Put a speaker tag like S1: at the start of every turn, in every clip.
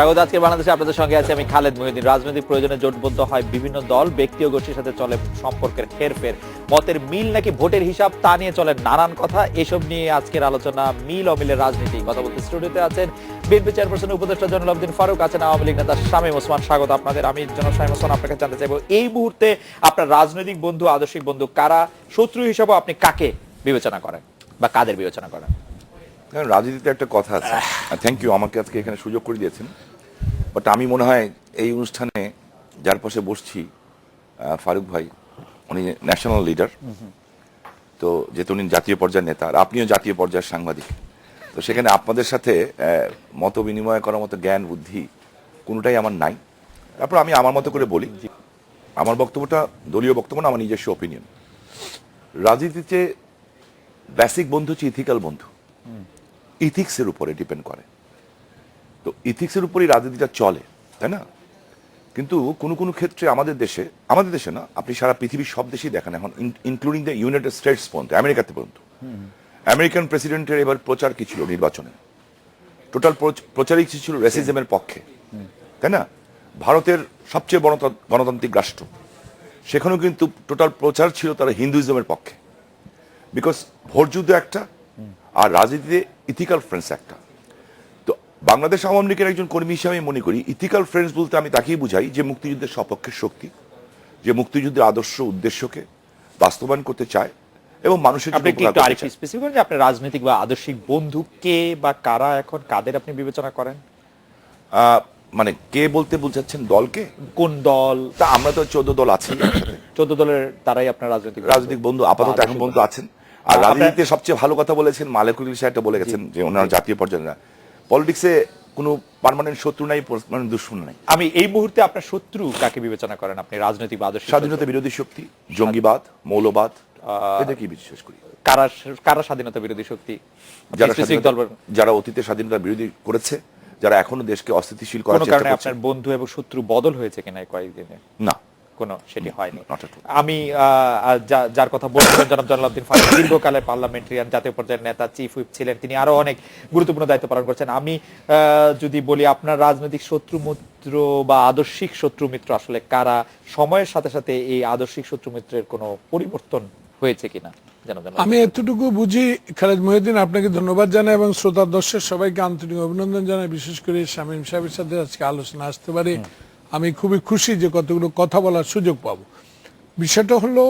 S1: স্বাগত। আজকে বাংলাদেশে আপনাদের সঙ্গে আছে আমি খালেদ মহিউদ্দিন। রাজনৈতিক প্রয়োজনে জোটবদ্ধ হয় বিভিন্ন দল, ব্যক্তি ও গোষ্ঠীর সাথে চলে সম্পর্কের হেরফের, মতের মিল নাকি ভোটের হিসাব, তা নিয়ে চলে নানান কথা। এসব নিয়ে আজকের আলোচনা মিল অমিলের রাজনীতি। কথা বলতে স্টুডিওতে আছেন বিএনপি চেয়ারপারসন উপদেষ্টা জয়নুল আবেদিন ফারুক, আছেন আওয়ামী লীগ নেতা শামীম ওসমান। স্বাগত আপনাদের। আমি জনাব শামীম ওসমান আপনাকে জানতে চাইবো, এই মুহূর্তে আপনার রাজনৈতিক বন্ধু, আদর্শিক বন্ধু কারা, শত্রু হিসাবে আপনি কাকে বিবেচনা করেন বা কাদের বিবেচনা করেন?
S2: রাজনীতিতে একটা কথা আছে। থ্যাংক ইউ আমাকে আজকে এখানে সুযোগ করে দিয়েছেন। বাট আমি মনে হয় এই অনুষ্ঠানে যার পাশে বসছি ফারুক ভাই, উনি ন্যাশনাল লিডার, তো যেহেতু উনি জাতীয় পর্যায়ের নেতা আর আপনিও জাতীয় পর্যায়ের সাংবাদিক, তো সেখানে আপনাদের সাথে মত বিনিময় করার মতো জ্ঞান বুদ্ধি কোনোটাই আমার নাই। তারপর আমি আমার মতো করে বলি, আমার বক্তব্যটা দলীয় বক্তব্য না, আমার নিজস্ব অপিনিয়ন। রাজনীতিতে বেসিক বন্ধু হচ্ছে ইথিক্যাল বন্ধু, ইথিক্সের উপরে ডিপেন্ড করে। তো ইথিক্সের উপরেই রাজনীতিটা চলে, তাই না? কিন্তু কোনো কোনো ক্ষেত্রে আমাদের দেশে না, আপনি সারা পৃথিবীর সব দেশেই দেখেন এখন, ইনক্লুডিং দ্য ইউনাইটেড স্টেটস পর্যন্ত, আমেরিকাতে পর্যন্ত। আমেরিকান প্রেসিডেন্টের এবার প্রচার কি ছিল নির্বাচনে? টোটাল প্রচারই ছিল রেসিজমের পক্ষে, তাই না? ভারতের সবচেয়ে বড় গণতান্ত্রিক রাষ্ট্র, সেখানেও কিন্তু টোটাল প্রচার ছিল তারা হিন্দুইজমের পক্ষে। বিকজ ভোট যুদ্ধ একটা, আর রাজনীতিতে ইথিক্যাল ফ্রেন্ডস একটা। তো বাংলাদেশ আওয়ামী লীগের একজন কর্মী হিসেবে আমি মনে করি ইথিক্যাল ফ্রেন্ডস বলতে আমি তাকেই বুঝাই যে মুক্তিযুদ্ধের সপক্ষের শক্তি, যে মুক্তিযুদ্ধের আদর্শ উদ্দেশ্যকে বাস্তবায়ন করতে চায় এবং মানুষের
S1: আপনি কি একটু আরেকটু স্পেসিফিক করেন যে আপনার রাজনৈতিক বা আদর্শিক বন্ধু কে বা কারা, এখন কাদের আপনি বিবেচনা করেন?
S2: মানে কে বলতে বুঝাচ্ছেন? দলকে?
S1: কোন দল?
S2: তা আমরা তো 14 দল আছি,
S1: 14 দলের তারাই আপনার রাজনৈতিক
S2: বন্ধু আপাতত এখন বন্ধু আছেন। আর রাজনীতিতে সবচেয়ে ভালো কথা বলেছেন মালেকুল সাহেবটা বলে গেছেন যে ওনারা জাতীয় পর্যায়ে না, পলিটিক্সে কোনো পার্মানেন্ট শত্রু নাই, পার্মানেন্ট দুশমন নাই।
S1: আমি এই মুহূর্তে আপনার শত্রু কাকে বিবেচনা করেন আপনি রাজনৈতিক বা আদর্শিক?
S2: স্বাধীনতা বিরোধী শক্তি, জঙ্গিবাদ, মৌলবাদ, এটা কি বিশ্বাস করি।
S1: কারা স্বাধীনতা বিরোধী শক্তি?
S2: যারা অতীতে স্বাধীনতা বিরোধী করেছে, যারা এখনো দেশকে অস্থিতিশীল করার চেষ্টা করছে।
S1: আপনার বন্ধু এবং শত্রু বদল হয়েছে কিনা কয়েকদিনে?
S2: না,
S1: কোনো সেটি হয়নি।
S2: আমি
S1: যার কথা বলছিলেন জনাব জয়নুল আবেদিন ফারুক, দীর্ঘকালের পার্লামেন্টারিয়ান, জাতীয় পর্যায়ের নেতা, চিফ হুইপ ছিলেন, তিনি আরো অনেক গুরুত্বপূর্ণ দায়িত্ব পালন করছেন। আমি যদি বলি আপনার রাজনৈতিক শত্রু মিত্র বা আদর্শিক শত্রু মিত্র আসলে কারা, সময়ের সাথে সাথে এই আদর্শিক শত্রু মিত্রের কোনো পরিবর্তন হয়েছে কিনা?
S3: আমি এতটুকু বুঝি, খালেদ মহিউদ্দিন আপনাকে ধন্যবাদ জানাই এবং শ্রোতা দর্শক সবাইকে আন্তরিক অভিনন্দন জানাই। বিশেষ করে শামীম সাহেবের সাথে আজকে আলোচনা আসতে পারে আমি খুবই খুশি যে কতগুলো কথা বলার সুযোগ পাবো। বিষয়টা হলো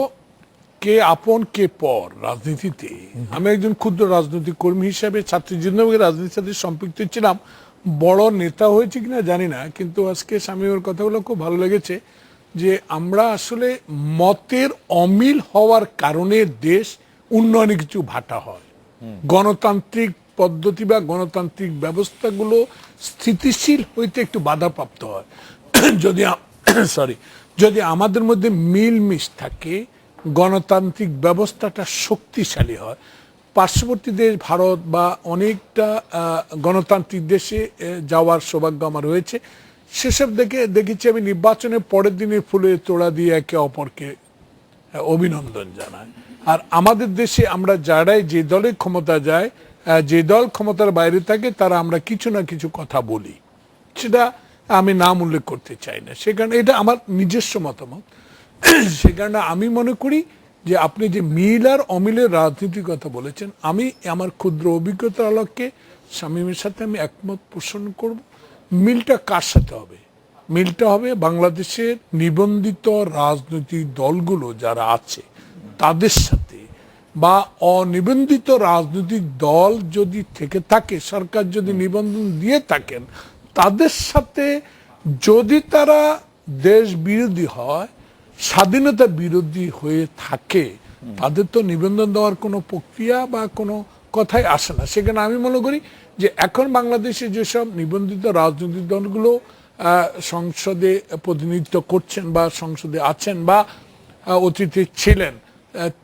S3: কে আপন কে পর রাজনীতিতে। আমি একজন ক্ষুদ্র রাজনৈতিক কর্মী হিসেবে ছাত্রী জীবনে রাজনীতির সাথে সম্পৃক্ত ছিলাম। বড় নেতা হয়েছে কিনা জানি না, কিন্তু আজকে শামীমের কথাগুলো খুব ভালো লেগেছে যে আমরা আসলে মতের অমিল হওয়ার কারণে দেশ উন্নয়নে কিছু ভাটা হয়। গণতান্ত্রিক পদ্ধতি বা গণতান্ত্রিক ব্যবস্থাগুলো স্থিতিশীল হইতে একটু বাধাপ্রাপ্ত হয়। যদি আমাদের মধ্যে মিলমিশ থাকে, গণতান্ত্রিক ব্যবস্থাটা শক্তিশালী হয়। পার্শ্ববর্তী দেশ ভারত বা অনেকটা গণতান্ত্রিক দেশে যাওয়ার সৌভাগ্য আমার হয়েছে। সেসব দেখেছি আমি নির্বাচনের পরের দিনে ফুলের তোড়া দিয়ে একে অপরকে অভিনন্দন জানায়। আর আমাদের দেশে আমরা যারাই যে দলে ক্ষমতা যায়, যে দল ক্ষমতার বাইরে থাকে, তারা আমরা কিছু না কিছু কথা বলি, সেটা আমি নাম উল্লেখ করতে চাই না। সে কারণে এটা আমার নিজস্ব মতামত। সে কারণে আমি মনে করি যে আপনি যে মিল আর অমিলের রাজনীতির কথা বলেছেন, আমি আমার ক্ষুদ্র অভিজ্ঞতার আলোকে শামীমের সাথে আমি একমত পোষণ করব। মিলটা কার সাথে হবে? মিলটা হবে বাংলাদেশের নিবন্ধিত রাজনৈতিক দলগুলো যারা আছে তাদের সাথে, বা অনিবন্ধিত রাজনৈতিক দল যদি থেকে থাকে, সরকার যদি নিবন্ধন দিয়ে থাকেন, তাদের সাথে যদি তারা দেশ বিরোধী হয়, স্বাধীনতা বিরোধী হয়ে থাকে, তাদের তো নিবন্ধন দেওয়ার কোনো প্রক্রিয়া বা কোনো কথাই আসে না। সেখানে আমি মনে করি যে এখন বাংলাদেশে যেসব নিবন্ধিত রাজনৈতিক দলগুলো সংসদে প্রতিনিধিত্ব করছেন বা সংসদে আছেন বা অতীতে ছিলেন,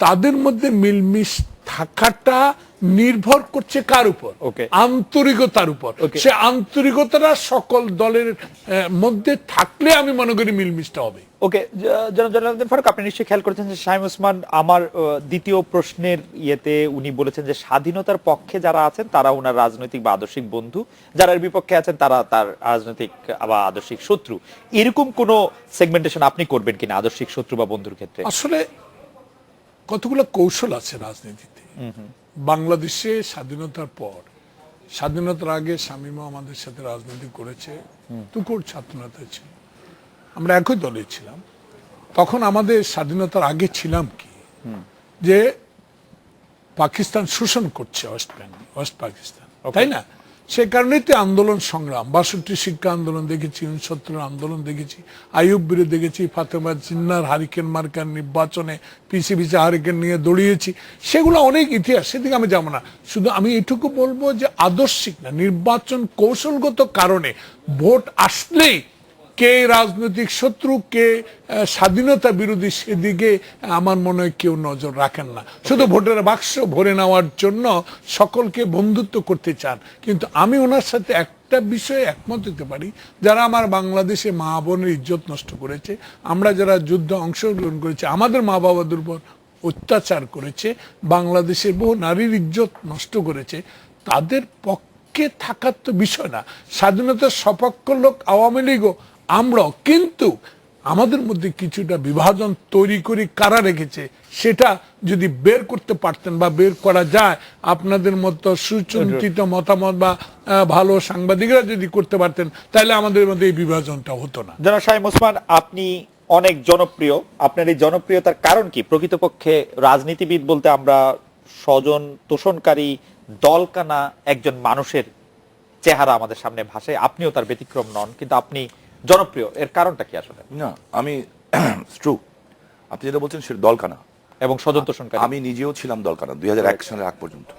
S3: তাদের মধ্যে মিলমিশ থাকাটা নির্ভর করছে কার উপর?
S1: Okay.
S3: আন্তরিকতার উপর।
S1: Okay.
S3: সে আন্তরিকতাটা সকল দলের মধ্যে থাকলে আমি মনে করি মিলমিশটা হবে।
S1: ওকে, জনাব জলালউদ্দিন ফারুক, আপনি নিশ্চয়ই খেয়াল করেছেন যে শামীম ওসমান আমার দ্বিতীয় প্রশ্নের ইয়েতে উনি বলেছেন যে স্বাধীনতার পক্ষে যারা আছেন তারা ওনার রাজনৈতিক বা আদর্শিক বন্ধু, যারা এর বিপক্ষে আছেন তারা তার রাজনৈতিক বা আদর্শিক শত্রু। এরকম কোন সেগমেন্টেশন আপনি করবেন কিনা আদর্শিক শত্রু বা বন্ধুর ক্ষেত্রে?
S3: আসলে কতগুলো কৌশল আছে রাজনীতিতে। বাংলাদেশে স্বাধীনতার পর, স্বাধীনতার আগে শামীমও আমাদের সাথে রাজনীতি করেছে, তুখোড় ছাত্রনেতা ছিল, আমরা একই দলে ছিলাম। তখন আমাদের স্বাধীনতার আগে ছিলাম কি, যে পাকিস্তান শোষণ করছে ওয়েস্ট পাকিস্তান, তাই না? সে কারণেই তো আন্দোলন সংগ্রাম, 62 শিক্ষা আন্দোলন দেখেছি, 69 আন্দোলন দেখেছি, আইয়ুব বিরে দেখেছি, ফাতেমা জিন্নার হারিকেন মার্কার নির্বাচনে পিছে পিছে হারিকেন নিয়ে দৌড়িয়েছি, সেগুলো অনেক ইতিহাস, সেদিকে আমি যাবো না। শুধু আমি এটুকু বলবো যে আদর্শিক না, নির্বাচন কৌশলগত কারণে ভোট আসলেই কে রাজনৈতিক শত্রু, কে স্বাধীনতা বিরোধী, সেদিকে আমার মনে হয় কেউ নজর রাখেন না। শুধু ভোটের বাক্স ভরে নেওয়ার জন্য সকলকে বন্ধুত্ব করতে চান। কিন্তু আমি ওনার সাথে একটা বিষয়ে একমত হতে পারি, যারা আমার বাংলাদেশে মা বোনের ইজ্জত নষ্ট করেছে, আমরা যারা যুদ্ধে অংশগ্রহণ করেছি, আমাদের মা বাবাদের উপর অত্যাচার করেছে, বাংলাদেশের বহু নারীর ইজ্জত নষ্ট করেছে, তাদের পক্ষে থাকার তো বিষয় না। স্বাধীনতার সপক্ষ লোক আওয়ামী লীগও, আমরাও, কিন্তু আমাদের মধ্যে কিছুটা বিভাজন তৈরি করে কারা রেখেছে সেটা যদি বের করতে পারতেন বা বের করা যায়, আপনাদের মতো সুচিন্তিত মতামত বা ভালো সাংবাদিকরা যদি করতে পারতেন, তাহলে আমাদের মধ্যে এই বিভাজনটা হতো না।
S1: জনাব শামীম ওসমান, আপনি অনেক জনপ্রিয়, আপনার এই জনপ্রিয়তার কারণ কি? প্রকৃতপক্ষে রাজনীতিবিদ বলতে আমরা স্বজন তোষণকারী দলকানা একজন মানুষের চেহারা আমাদের সামনে ভাসে, আপনিও তার ব্যতিক্রম নন, কিন্তু আপনি জনপ্রিয়, এর কারণটা কি আসলে?
S2: না, আমি ট্রু, আপনি যেটা বলছেন সেটা দলকানা
S1: এবং স্বজন তোষণকারী।
S2: আমি নিজেও ছিলাম দলকানা 2001 সালের আগ পর্যন্ত।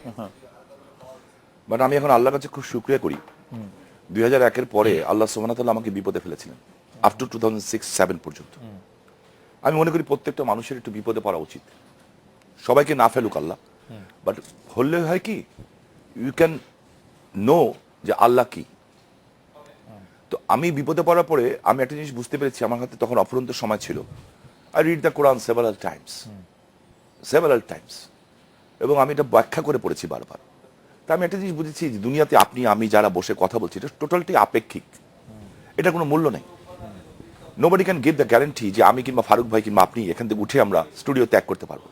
S2: বাট আমি এখন আল্লাহর কাছে খুব শুকরিয়া করি, 2001-এর পরে আল্লাহ সুবহানাহু ওয়া তাআলা আমাকে বিপদে ফেলেছিলেন আপ টু 2006-07 পর্যন্ত। আমি মনে করি প্রত্যেকটা মানুষের একটু বিপদে পড়া উচিত, সবাইকে না ফেলুক আল্লাহ, বাট হলে হয় কি, ইউ ক্যান নো যে আল্লাহ কি। তো আমি বিপদে পড়ার পরে আমি একটা জিনিস বুঝতে পেরেছি, আমার হাতে তখন অফুরন্ত সময় ছিল। I read the Quran several Times, এবং আমি এটা ব্যাখ্যা করে পড়েছি বারবার। তা আমি একটা জিনিস বুঝেছি যে দুনিয়াতে আপনি আমি যারা বসে কথা বলছি, এটা টোটালটি আপেক্ষিক, এটা কোনো মূল্য নেই। Nobody can give the guarantee যে আমি কিংবা ফারুক ভাই কিংবা আপনি এখান থেকে উঠে আমরা স্টুডিও ত্যাগ করতে পারবো।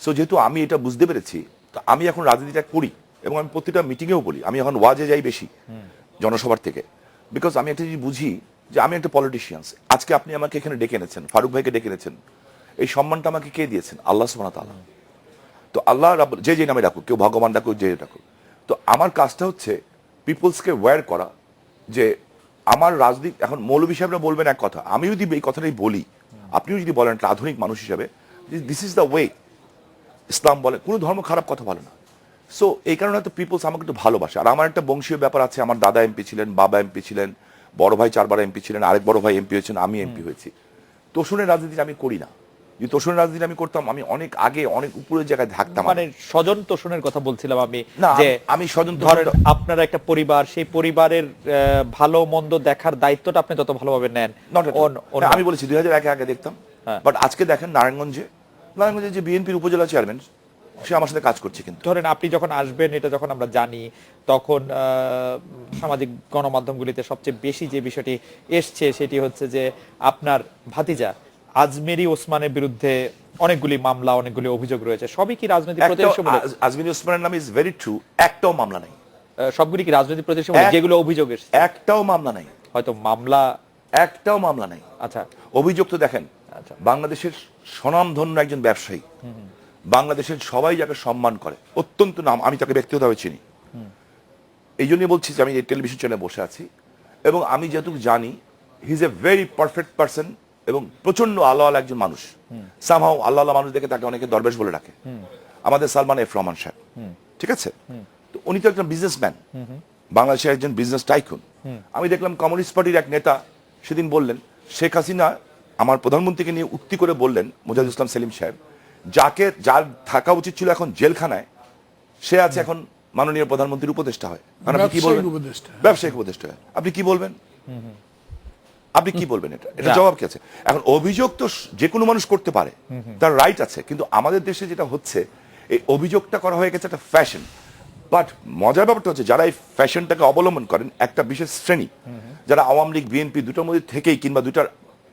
S2: সো যেহেতু আমি এটা বুঝতে পেরেছি, তো আমি এখন রাজনীতিটা করি, এবং আমি প্রতিটা মিটিংয়েও বলি, আমি এখন ওয়াজে যাই বেশি জনসভার থেকে, বিকজ আমি একটা জিনিস বুঝি যে আমি একটা পলিটিশিয়ানস। আজকে আপনি আমাকে এখানে ডেকে এনেছেন, ফারুক ভাইকে ডেকে এনেছেন, এই সম্মানটা আমাকে কে দিয়েছেন? আল্লাহ সুবহানাহু ওয়া তাআলা। তো আল্লাহ যে নামে ডাকুক, কেউ ভগবান ডাকুক, যে ডাকুক, তো আমার কাজটা হচ্ছে পিপলসকে ওয়্যার করা যে আমার রাজনীতি। এখন মৌলভী সাহেবরা বলবেন এক কথা, আমি যদি এই কথাটাই বলি, আপনিও যদি বলেন একটা আধুনিক মানুষ হিসাবে, দিস ইজ দ্য ওয়ে, ইসলাম বলে, কোনো ধর্ম খারাপ কথা বলে না। সো এই কারণে হয়তো পিপলস আমাকে একটু ভালোবাসে। আর আমার একটা বংশীয় ব্যাপার আছে, আমার দাদা এমপি ছিলেন, বাবা এমপি ছিলেন, বড় ভাই 4 বার এমপি ছিলেন, আরেক বড় ভাই এমপি হয়েছেন, আমি এমপি হয়েছি। তোষণের রাজনীতি আমি করি না। যদি তোষণের রাজনীতি আমি করতাম, আমি অনেক আগে অনেক উপরের জায়গায় থাকতাম।
S1: মানে স্বজন তোষণের কথা বলছিলাম আমি,
S2: না,
S1: যে
S2: আমি স্বজন
S1: ধরেন আপনার একটা পরিবার, সেই পরিবারের ভালো মন্দ দেখার দায়িত্বটা আপনি তত ভালোভাবে নেন।
S2: আমি বলেছি 2001 আগে দেখতাম, বাট আজকে দেখেন নারায়ণগঞ্জে যে বিএনপির উপজেলা চেয়ারম্যান, সে আমার সাথে কাজ করছে। কিন্তু
S1: ধরেন আপনি যখন আসবেন, এটা যখন আমরা জানি, তখন সামাজিক গণমাধ্যমগুলিতে সবচেয়ে বেশি যে বিষয়টি এসছে সেটি হচ্ছে যে আপনার ভাতিজা আজমেরি ওসমানের বিরুদ্ধে অনেকগুলি মামলা, অনেকগুলি অভিযোগ রয়েছে। সবই কি রাজনৈতিক প্রতিহিংসামূলক?
S2: আজমেরি ওসমানের নাম ইজ ভেরি ট্রু, একটাও মামলা নাই।
S1: সবগুলি কি রাজনৈতিক প্রতিহিংসামূলক যেগুলো অভিযোগ এসেছে?
S2: একটাও মামলা নাই।
S1: হয়তো মামলা,
S2: একটাও মামলা নাই।
S1: আচ্ছা,
S2: অভিযোগ তো দেখেন, বাংলাদেশের স্বনামধন্য একজন ব্যবসায়ী, বাংলাদেশের সবাই যাকে সম্মান করে, অত্যন্ত নাম, আমি তাকে ব্যক্তিগতভাবে চিনি। এই জন্যই বলছি যে আমি এই টেলিভিশন চ্যানেলে বসে আছি, এবং আমি যেহেতু জানি he is a very perfect person, এবং প্রচন্ড আল্লাহ একজন মানুষ। সামহাও আল্লাহ মানুষ দেখে তাকে অনেকে দরবেশ বলে ডাকে। আমাদের সালমান এফ রহমান সাহেব, ঠিক আছে, তো উনি তো একজন বিজনেসম্যান, বাংলাদেশের একজন বিজনেস টাইকুন। আমি দেখলাম কমিউনিস্ট পার্টির এক নেতা সেদিন বললেন, শেখ হাসিনা আমার প্রধানমন্ত্রীকে নিয়ে উক্তি করে বললেন, মুজাহিদুল ইসলাম সেলিম সাহেব, যার থাকা উচিত ছিল এখন জেলখানায়, সে আছে এখন মাননীয় প্রধানমন্ত্রীর উপদেষ্টা হয়। এখন আপনি কি বলবেন? ব্যবসায়িক উপদেষ্টা হয়। আপনি কি বলবেন? আপনি কি বলবেন? এটা জবাব কি আছে? এখন অভিযোগ তো যে কোনো মানুষ করতে পারে, তার রাইট আছে, কিন্তু আমাদের দেশে যেটা হচ্ছে এই অভিযোগটা করা হয়ে গেছে একটা ফ্যাশন। বাট মজার ব্যাপারটা হচ্ছে যারা এই ফ্যাশনটাকে অবলম্বন করেন একটা বিশেষ শ্রেণী, যারা আওয়ামী লীগ বিএনপি দুটোর মধ্যে থেকেই কিংবা দুটার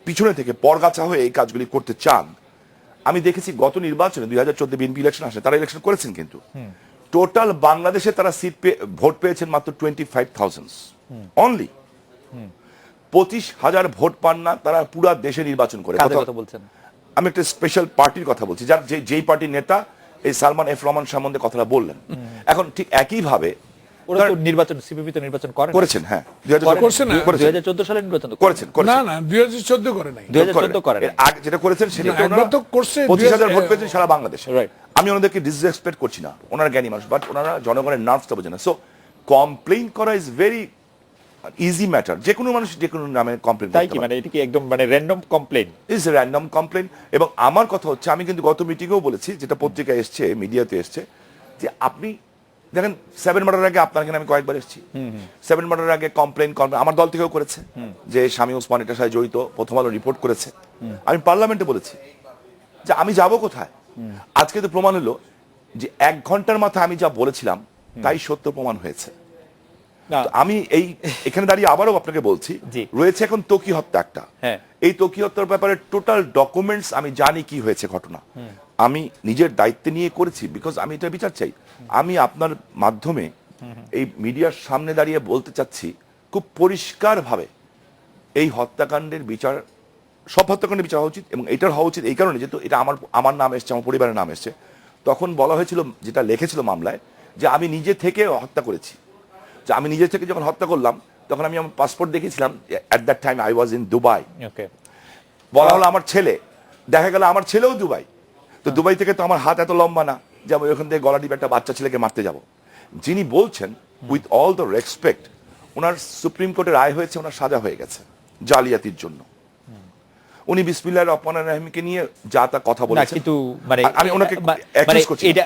S2: পিছনে থেকে পরগাছা হয়ে এই কাজগুলি করতে চান। আমি দেখেছি গত নির্বাচনে 2014 বিএনপি ইলেকশন আসে, তারা ইলেকশন করেছেন, কিন্তু টোটাল বাংলাদেশে তারা ভোট পেয়েছেন মাত্র 25,000 অনলি। 25,000 ভোট পান না তারা পুরো দেশে নির্বাচন করে।
S1: কথা বলছেন?
S2: আমি একটা স্পেশাল পার্টির কথা বলছি, যার যেই পার্টির নেতা এই সালমান এফ রহমান সম্বন্ধে কথাটা বললেন। এখন ঠিক একইভাবে
S1: ওরা তো নির্বাচন সিপিবি তো নির্বাচন
S2: করেছেন। হ্যাঁ,
S1: 2014 সালে নির্বাচন
S2: করেছেন।
S3: না না 2014 করে নাই,
S1: 2014 করেন।
S2: আগে যেটা করেছেন সেটা
S3: একবার তো করছে,
S2: 25,000 ভোট পেয়েছেন সারা বাংলাদেশে।
S1: রাইট।
S2: আমি ওনাদেরকে ডিসরেসপেক্ট করছি না, ওনারা জ্ঞানী মানুষ, বাট ওনারা জনগণের নার্ভসটা বোঝে না। সো কমপ্লেইন করা ইজ ভেরি ইজি ম্যাটার। যে কোনো মানুষ যে কোনো নামে কমপ্লেইন
S1: তাই কি, মানে এটা কি একদম মানে random complain?
S2: Is random complain. এবং আমার কথা হচ্ছে, আমি কিন্তু গত মিটিংয়েও বলেছি, যেটা পত্রিকায় এসছে, মিডিয়াতে এসছে, যে আপনি দেখেন 7 মার্ডারের আগে আপনার এখানে আমি কয়েকবার এসেছি। 7 মার্ডারের আগে কমপ্লেইন আমার দল থেকেও করেছে যে স্বামী ওসমান এটার সাথে জড়িত, প্রথম আলো রিপোর্ট করেছে। আমি পার্লামেন্টে বলেছি যে আমি যাব কোথায়। আজকে তো প্রমাণ হলো যে 1 ঘন্টার মাথায় আমি যা বলেছিলাম তাই সত্য প্রমাণ হয়েছে। আমি এখানে দাঁড়িয়ে আবারও আপনাকে বলছি, রয়েছে এখন ত্বকী হত্যা একটা। এই ত্বকী হত্যার ব্যাপারে টোটাল ডকুমেন্টস আমি জানি কি হয়েছে ঘটনা। আমি নিজের দায়িত্বে নিয়ে করেছি, বিকজ আমি এটা বিচার চাই। আমি আপনার মাধ্যমে এই মিডিয়ার সামনে দাঁড়িয়ে বলতে চাচ্ছি খুব পরিষ্কার ভাবে, এই হত্যাকাণ্ডের বিচার, সব হত্যাকাণ্ডের বিচার হওয়া উচিত। এবং এটার হওয়া উচিত এই কারণে, যেহেতু এটা আমার নাম এসছে, আমার পরিবারের নাম এসছে। তখন বলা হয়েছিল, যেটা লিখেছিল মামলায়, যে আমি নিজে থেকে হত্যা করেছি। যে আমি নিজে থেকে যখন হত্যা করলাম, তখন আমি আমার পাসপোর্ট দেখিয়েছিলাম। At that time I was in Dubai. বলা হলো আমার ছেলে, দেখা গেল আমার ছেলেও দুবাই। তো দুবাই থেকে তো আমার হাত এত লম্বা না যে আমি ওখান থেকে গলা টিপে একটা বাচ্চা ছেলেকে মারতে যাব। যিনি বলছেন, with all the respect, owner supreme কোর্টে রায় হয়েছে, ওনার সাজা হয়ে গেছে জালিয়াতির জন্য। উনি বিসমিল্লাহির রহমানির রহিমকে নিয়ে যা তা কথা বলেছেন,
S1: কিন্তু মানে
S2: আমি ওনাকে অ্যাকিউজ করছি।
S1: এটা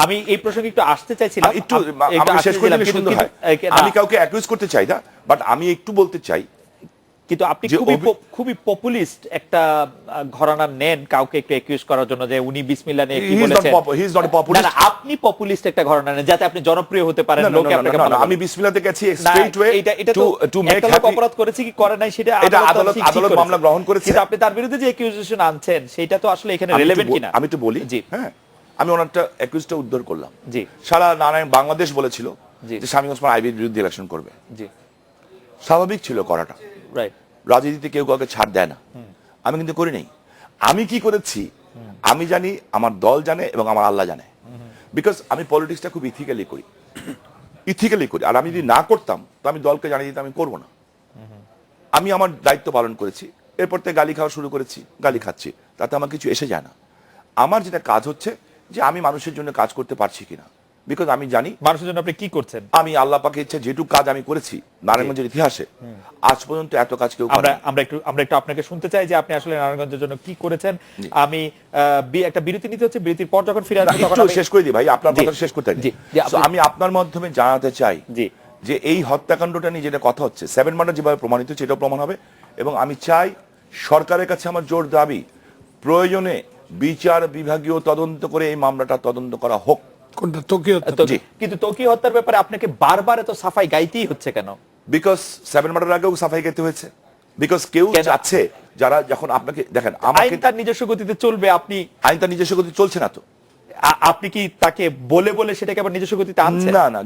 S1: আমি এই প্রসঙ্গে একটু আসতে চাইছিলাম,
S2: একটু আমি শেষ করে দিলে সুন্দর হয়। আমি কাউকে অ্যাকিউজ করতে চাই না, বাট আমি একটু বলতে চাই,
S1: কিন্তু আপনি খুবই পপুলিস্ট একটা ঘরানা নেন কাউকে একটু অ্যাকিউজ করার জন্য, যে উনি বিসমিল্লাহ নিয়ে কি বলেছেন।
S2: He is not a populist.
S1: না, আপনি পপুলিস্ট একটা ঘরানা নেন যাতে আপনি জনপ্রিয় হতে পারেন, লোকে আপনাকে মনে করে।
S2: আমি বিসমিল্লাহতে গেছি straight way to make happy.
S1: অপরাধ করেছে কি করে নাই সেটা
S2: আদালত মামলা গ্রহণ করেছে,
S1: কিন্তু আপনি তার বিরুদ্ধে যে অ্যাকিউজেশন আনছেন সেটা তো আসলে এখানে রিলেভেন্ট কিনা।
S2: আমি তো বলি,
S1: জি,
S2: হ্যাঁ, আমি ওনারটা অ্যাকিউজটা উদ্ধার করলাম।
S1: জি,
S2: সারা নারায়ণ বাংলাদেশ বলেছিল যে স্বামী ওসমান আইবির বিরুদ্ধে ইলেকশন করবে।
S1: জি,
S2: স্বাভাবিক ছিল করাটা।
S1: রাইট।
S2: রাজনীতিতে কেউ কাউকে ছাড় দেয় না। আমি কিন্তু করি নাই। আমি কি করেছি আমি জানি, আমার দল জানে এবং আমার আল্লাহ জানে। বিকজ আমি পলিটিক্সটা খুব ইথিক্যালি করি। আর আমি যদি না করতাম তো আমি দলকে জানিয়ে দিতাম আমি করবো না। আমি আমার দায়িত্ব পালন করেছি। এরপর থেকে গালি খাওয়া শুরু করেছি, গালি খাচ্ছি, তাতে আমার কিছু এসে যায় না। আমার যেটা কাজ হচ্ছে যে আমি মানুষের জন্য কাজ করতে পারছি কিনা, বিকজ আমি জানি
S1: মানুষের জন্য আপনি কি করছেন।
S2: আমি আল্লাহ পাকের ইচ্ছা যেটুকু কাজ আমি করেছি নারায়ণগঞ্জের ইতিহাসে, আজ পর্যন্ত এত কাজ কেউ করে।
S1: আমরা একটু আপনাকে শুনতে চাই যে আপনি আসলে নারায়ণগঞ্জের জন্য কি করেছেন। আমি একটা বিরতি নিতে হচ্ছে, বিরতির পর যখন ফিরে আসবো তখন
S2: শেষ করে দিই ভাই, আপনার কথা শেষ করতে দিই। আমি আপনার মাধ্যমে জানাতে চাই যে এই হত্যাকাণ্ডটা নিয়ে যেটা কথা হচ্ছে, 7 মার্ডার যেভাবে প্রমাণিত হচ্ছে এটাও প্রমাণ হবে। এবং আমি চাই সরকারের কাছে আমার জোর দাবি, প্রয়োজনে বিচার বিভাগীয় তদন্ত করে এই মামলাটা তদন্ত করা হোক।
S3: কোনটা? ত্বকী হত্যা।
S1: কিন্তু ত্বকী হত্যার ব্যাপারে আপনাকে বারবার এত সাফাই গাইতেই হচ্ছে কেন?
S2: বিকজ 7 মার্ডার আগেও সাফাই গাইতে হয়েছে। বিকজ কেউ আছে যারা, যখন আপনাকে দেখেন,
S1: আইন তার নিজস্ব গতিতে চলবে, আপনি
S2: আইন তার নিজস্ব গতিতে চলছে না তো।
S1: আপনি কি তাকে বলে সেটাকে আবার নিজস্ব গতিতে আনছেন?
S2: না,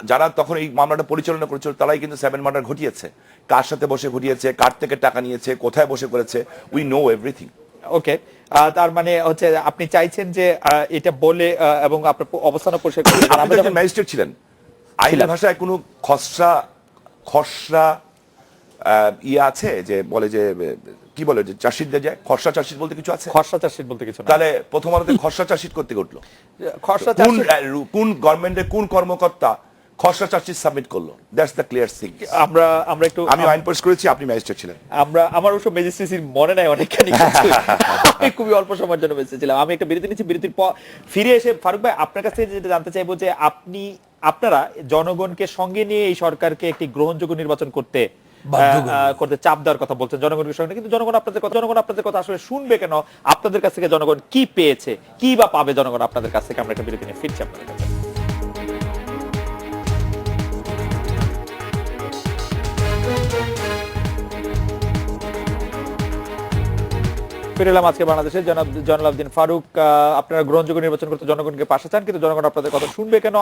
S2: যারা তখন এই মামলাটা পরিচালনা করেছিল তারাই কিন্তু 7 মার্ডার ঘটিয়েছে। কার সাথে বসে ঘটিয়েছে, কার থেকে টাকা নিয়েছে, কোথায় বসে করেছে, উই নো এভরিথিং।
S1: ওকে, তার মানে হচ্ছে আপনি চাইছেন যে এটা বলে এবং আপনার অবস্থান পরিষ্কার করে।
S2: আপনি যখন ম্যাজিস্ট্রেট ছিলেন, আইনের ভাষায় কোনো খসড়া আছে যে বলে যে কি বলে যে চার্জশিট দেওয়া যায়, খসড়া চার্জশিট বলতে কিছু আছে?
S1: খসড়া চার্জশিট বলতে কিছু না।
S2: তাহলে প্রথম আলোতে খসড়া চার্জশিট করতে উঠলো?
S1: খসড়া
S2: কোন গভর্নমেন্টের কোন কর্মকর্তা খসড়া চার্জশিট সাবমিট করলো, দ্যাটস দ্য ক্লিয়ার থিং।
S1: আমরা একটু
S2: আমি আইন পাস করেছি, আপনি ম্যাজিস্ট্রেট ছিলেন।
S1: আমার অবশ্য ম্যাজিস্ট্রেসির মনে নাই অনেকখানি কিছু। আমি খুবই অল্প সময়ের জন্য বেঁচে ছিলাম। আমি একটা বিরতি নিচ্ছি, বিরতির পর ফিরে এসে ফারুক ভাই আপনার কাছে যেটা জানতে চাইবো যে আপনারা জনগণকে সঙ্গে নিয়ে এই সরকারকে একটি গ্রহণযোগ্য নির্বাচন করতে চাপ দেওয়ার কথা বলছেন জনগণের সঙ্গে, কিন্তু জনগণ আপনাদের কথা আসলে শুনবে কেন? আপনাদের কাছ থেকে জনগণ কি পেয়েছে, কি বা পাবে জনগণ আপনাদের কাছ থেকে? আমরা একটা বিরতি নিয়ে ফিরছি আপনাদের কাছে। ফিরে এলাম আজকে বাংলাদেশের জয়নাল আবেদিন ফারুক। আপনারা গ্রহণযোগ্য নির্বাচন করতে জনগণকে পাশে চান, কিন্তু জনগণ আপনাদের কথা শুনবে কেন?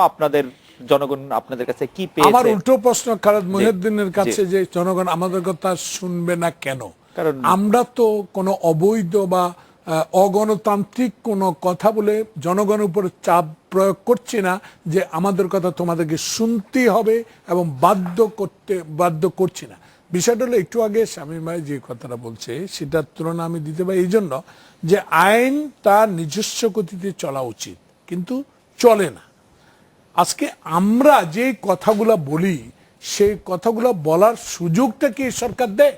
S1: জনগণ আপনাদের কাছে কি পেয়েছে?
S3: আমার উল্টো প্রশ্ন খালেদ মহিউদ্দিনের কাছে, যে জনগণ আমাদের কথা শুনবে না কেন? কারণ আমরা তো কোনো অবৈধ বা অগণতান্ত্রিক কোনো কথা বলে জনগণের উপর চাপ প্রয়োগ করছি না যে আমাদের কথা তোমাদেরকে শুনতেই হবে এবং বাধ্য করছি না। বিষয়টা হলো, একটু আগে শামীম ভাই যে কথাটা বলছে সেটার তুলনা আমি দিতে পারি এই জন্য যে আইন তার নিজস্ব গতিতে চলা উচিত, কিন্তু চলে না। আজকে আমরা যে কথাগুলো বলি সেই কথাগুলো বলার সুযোগটা কি সরকার দেয়?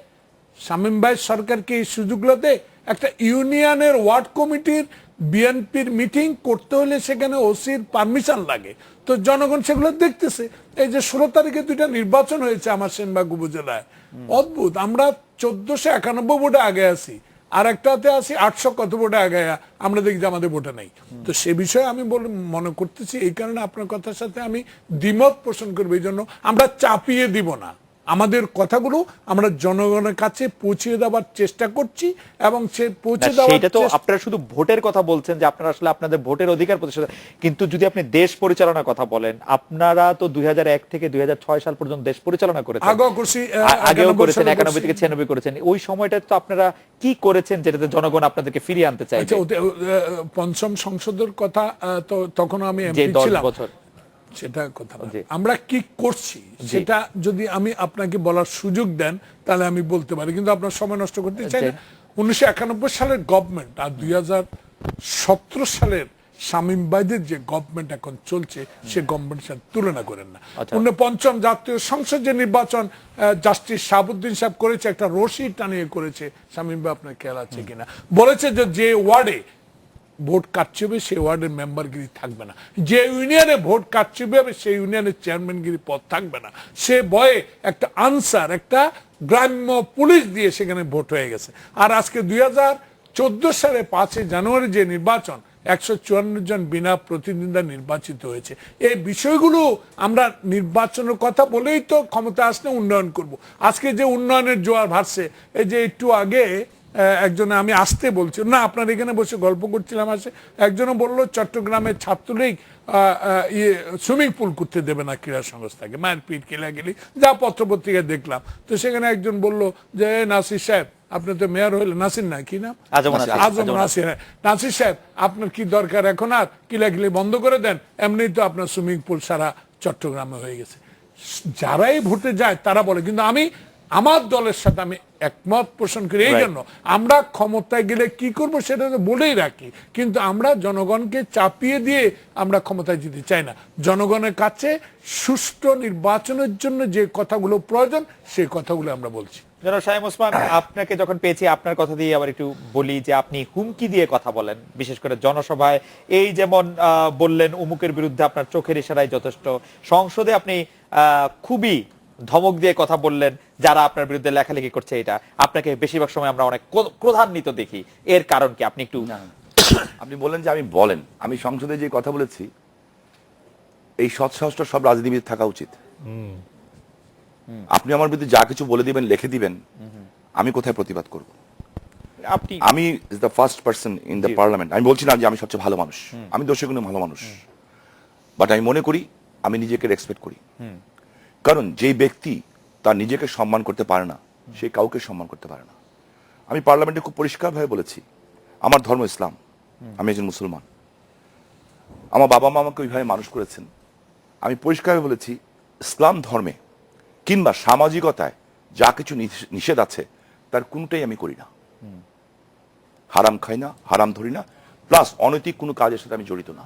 S3: শামীম ভাই সরকারকে এই সুযোগগুলো দেয়? একটা ইউনিয়নের ওয়ার্ড কমিটির বিএনপির মিটিং করতে হলে সেখানে ওসির পারমিশন লাগে, তো জনগণ সেগুলো দেখতেছে। এই যে 16 তারিখে 2টা নির্বাচন হয়েছে আমার সেনবাগ উপজেলায়, অদ্ভুত। আমরা 1491 ভোটে আগে আছি, আর একটাতে আছি 800 কত ভোটে আগে, আমরা দেখি যে আমাদের ভোটে নেই। তো সে বিষয়ে আমি মনে করতেছি, এই কারণে আপনার কথার সাথে আমি দ্বিমত পোষণ করবো। এই জন্য আমরা চাপিয়ে দিব না, আমাদের কথাগুলো আমরা জনগণের কাছে পৌঁছে দেওয়ার চেষ্টা করছি, এবং সে পৌঁছে দেওয়ার
S1: সেটা তো আপনারা শুধু ভোটের কথা বলছেন যে আপনারা আসলে আপনাদের ভোটের অধিকার প্রতিষ্ঠা, কিন্তু যদি আপনি দেশ পরিচালনার কথা বলেন, আপনারা তো 2001 থেকে 2006 সাল পর্যন্ত দেশ পরিচালনা করেছেন, আগেও করেছেন, 91 থেকে 96 করেছেন। ওই সময়টা তো আপনারা কি করেছেন যেটাতে জনগণ আপনাদেরকে ফিরিয়ে আনতে চাইছে?
S3: পঞ্চম সংসদের কথা তো তখন আমি এমপি ছিলাম, সেটা কথা আমরা কি করছি সেটা যদি আমি আপনাকে বলার সুযোগ দেন তাহলে আমি বলতে পারি, কিন্তু আপনার সময় নষ্ট করতে চাই না। 1991 সালের গভর্নমেন্ট আর 2017 সালের শামীম ভাইদের যে গভর্নমেন্ট এখন চলছে সে গভর্নমেন্টের সাথে তুলনা করেন না। পঞ্চম জাতীয় সংসদ যে নির্বাচন জাস্টিস শাহাবুদ্দিন সাহেব করেছে, একটা রশি টানিয়ে করেছে, শামীম ভাই আপনার খেয়াল আছে কিনা, বলেছে যে ওয়ার্ডে ভোট কাটছে হবে সেই ওয়ার্ডের মেম্বারগিরি থাকবে না, যে ইউনিয়নে ভোট কাটছে হবে সেই ইউনিয়নের চেয়ারম্যানগিরি পদ থাকবে না। সে ভয়ে একটা আনসার, একটা গ্রাম্য পুলিশ দিয়ে সেখানে ভোট হয়ে গেছে। আর আজকে 2014 সালে 5 জানুয়ারি যে নির্বাচন, 154 জন বিনা প্রতিদ্বন্দ্বিতা নির্বাচিত হয়েছে। এই বিষয়গুলো আমরা নির্বাচনের কথা বলেই তো ক্ষমতা আসলে উন্নয়ন করব। আজকে যে উন্নয়নের জোয়ার ভাসছে, এই যে একটু আগে একজনে, আমি আসতে বলছি না, আপনার এখানে বসে গল্প করছিলাম, আসে একজনে বললো চট্টগ্রামের ছাত্রলীগ সুইমিং পুল করতে দেবে না ক্রীড়া সংস্থাকে, মায়ের পিঠ গেলি যা পত্রপত্রিকায় দেখলাম। তো সেখানে একজন বলল যে নাসির সাহেব, আপনি তো মেয়র হইলেন, নাসির না কি নাম, আজম নাসির, নাসির সাহেব আপনার কি দরকার, এখন আর কিলাকিলি বন্ধ করে দেন, এমনি তো আপনার সুইমিং পুল সারা চট্টগ্রামে হয়ে গেছে। যারাই ভোটে যায় তারা বলে, কিন্তু আমি আমার দলের সাথে আমি একমত পোষণ করি। এই জন্য আমরা ক্ষমতায় গেলে কি করব সেটা তো বলেই রাখি, কিন্তু আমরা জনগণকে চাপিয়ে দিয়ে আমরা ক্ষমতায় যেতে চাই না। জনগণের কাছে সুষ্ঠু নির্বাচনের জন্য যে কথাগুলো প্রয়োজন সেই কথাগুলো আমরা বলছি।
S1: জনাব শামীম ওসমান, আপনাকে যখন পেয়েছি আপনার কথা দিয়ে আবার একটু বলি যে আপনি হুমকি দিয়ে কথা বলেন, বিশেষ করে জনসভায়। এই যেমন বললেন অমুকের বিরুদ্ধে আপনার চোখের ইশারায় যথেষ্ট, সংসদে আপনি খুবই ধমক দিয়ে কথা বললেন যারা আপনার বিরুদ্ধে লেখালেখি করছে। এটা আপনাকে বেশিরভাগ সময় আমরা অনেক ক্রোধান্বিত দেখি, এর কারণ কি আপনি একটু?
S2: আপনি বললেন যে আমি সংসদে যে কথা বলেছি, এই সৎসাহসটা সব রাজনীতিবিদ থাকা উচিত। আপনি আমার বিরুদ্ধে যা কিছু বলে দিবেন, লিখে দিবেন, আমি কোথায় প্রতিবাদ করব? আমি the first person in the parliament. আমি বলছি না যে আমি সবচেয়ে ভালো মানুষ, আমি দোষে কোনো ভালো মানুষ, বাট আমি মনে করি আমি নিজেকে রেসপেক্ট করি। কারণ যে ব্যক্তি তার নিজেকে সম্মান করতে পারে না, সে কাউকে সম্মান করতে পারে না। আমি পার্লামেন্টে খুব পরিষ্কারভাবে বলেছি, আমার ধর্ম ইসলাম, আমি একজন মুসলমান, আমার বাবা মা আমাকে ওইভাবে মানুষ করেছেন। আমি পরিষ্কারভাবে বলেছি, ইসলাম ধর্মে কিংবা সামাজিকতায় যা কিছু নিষেধ আছে তার কোনটাই আমি করি না। হারাম খাই না, হারাম ধরি না, প্লাস অনৈতিক কোনো কাজের সাথে আমি জড়িত না।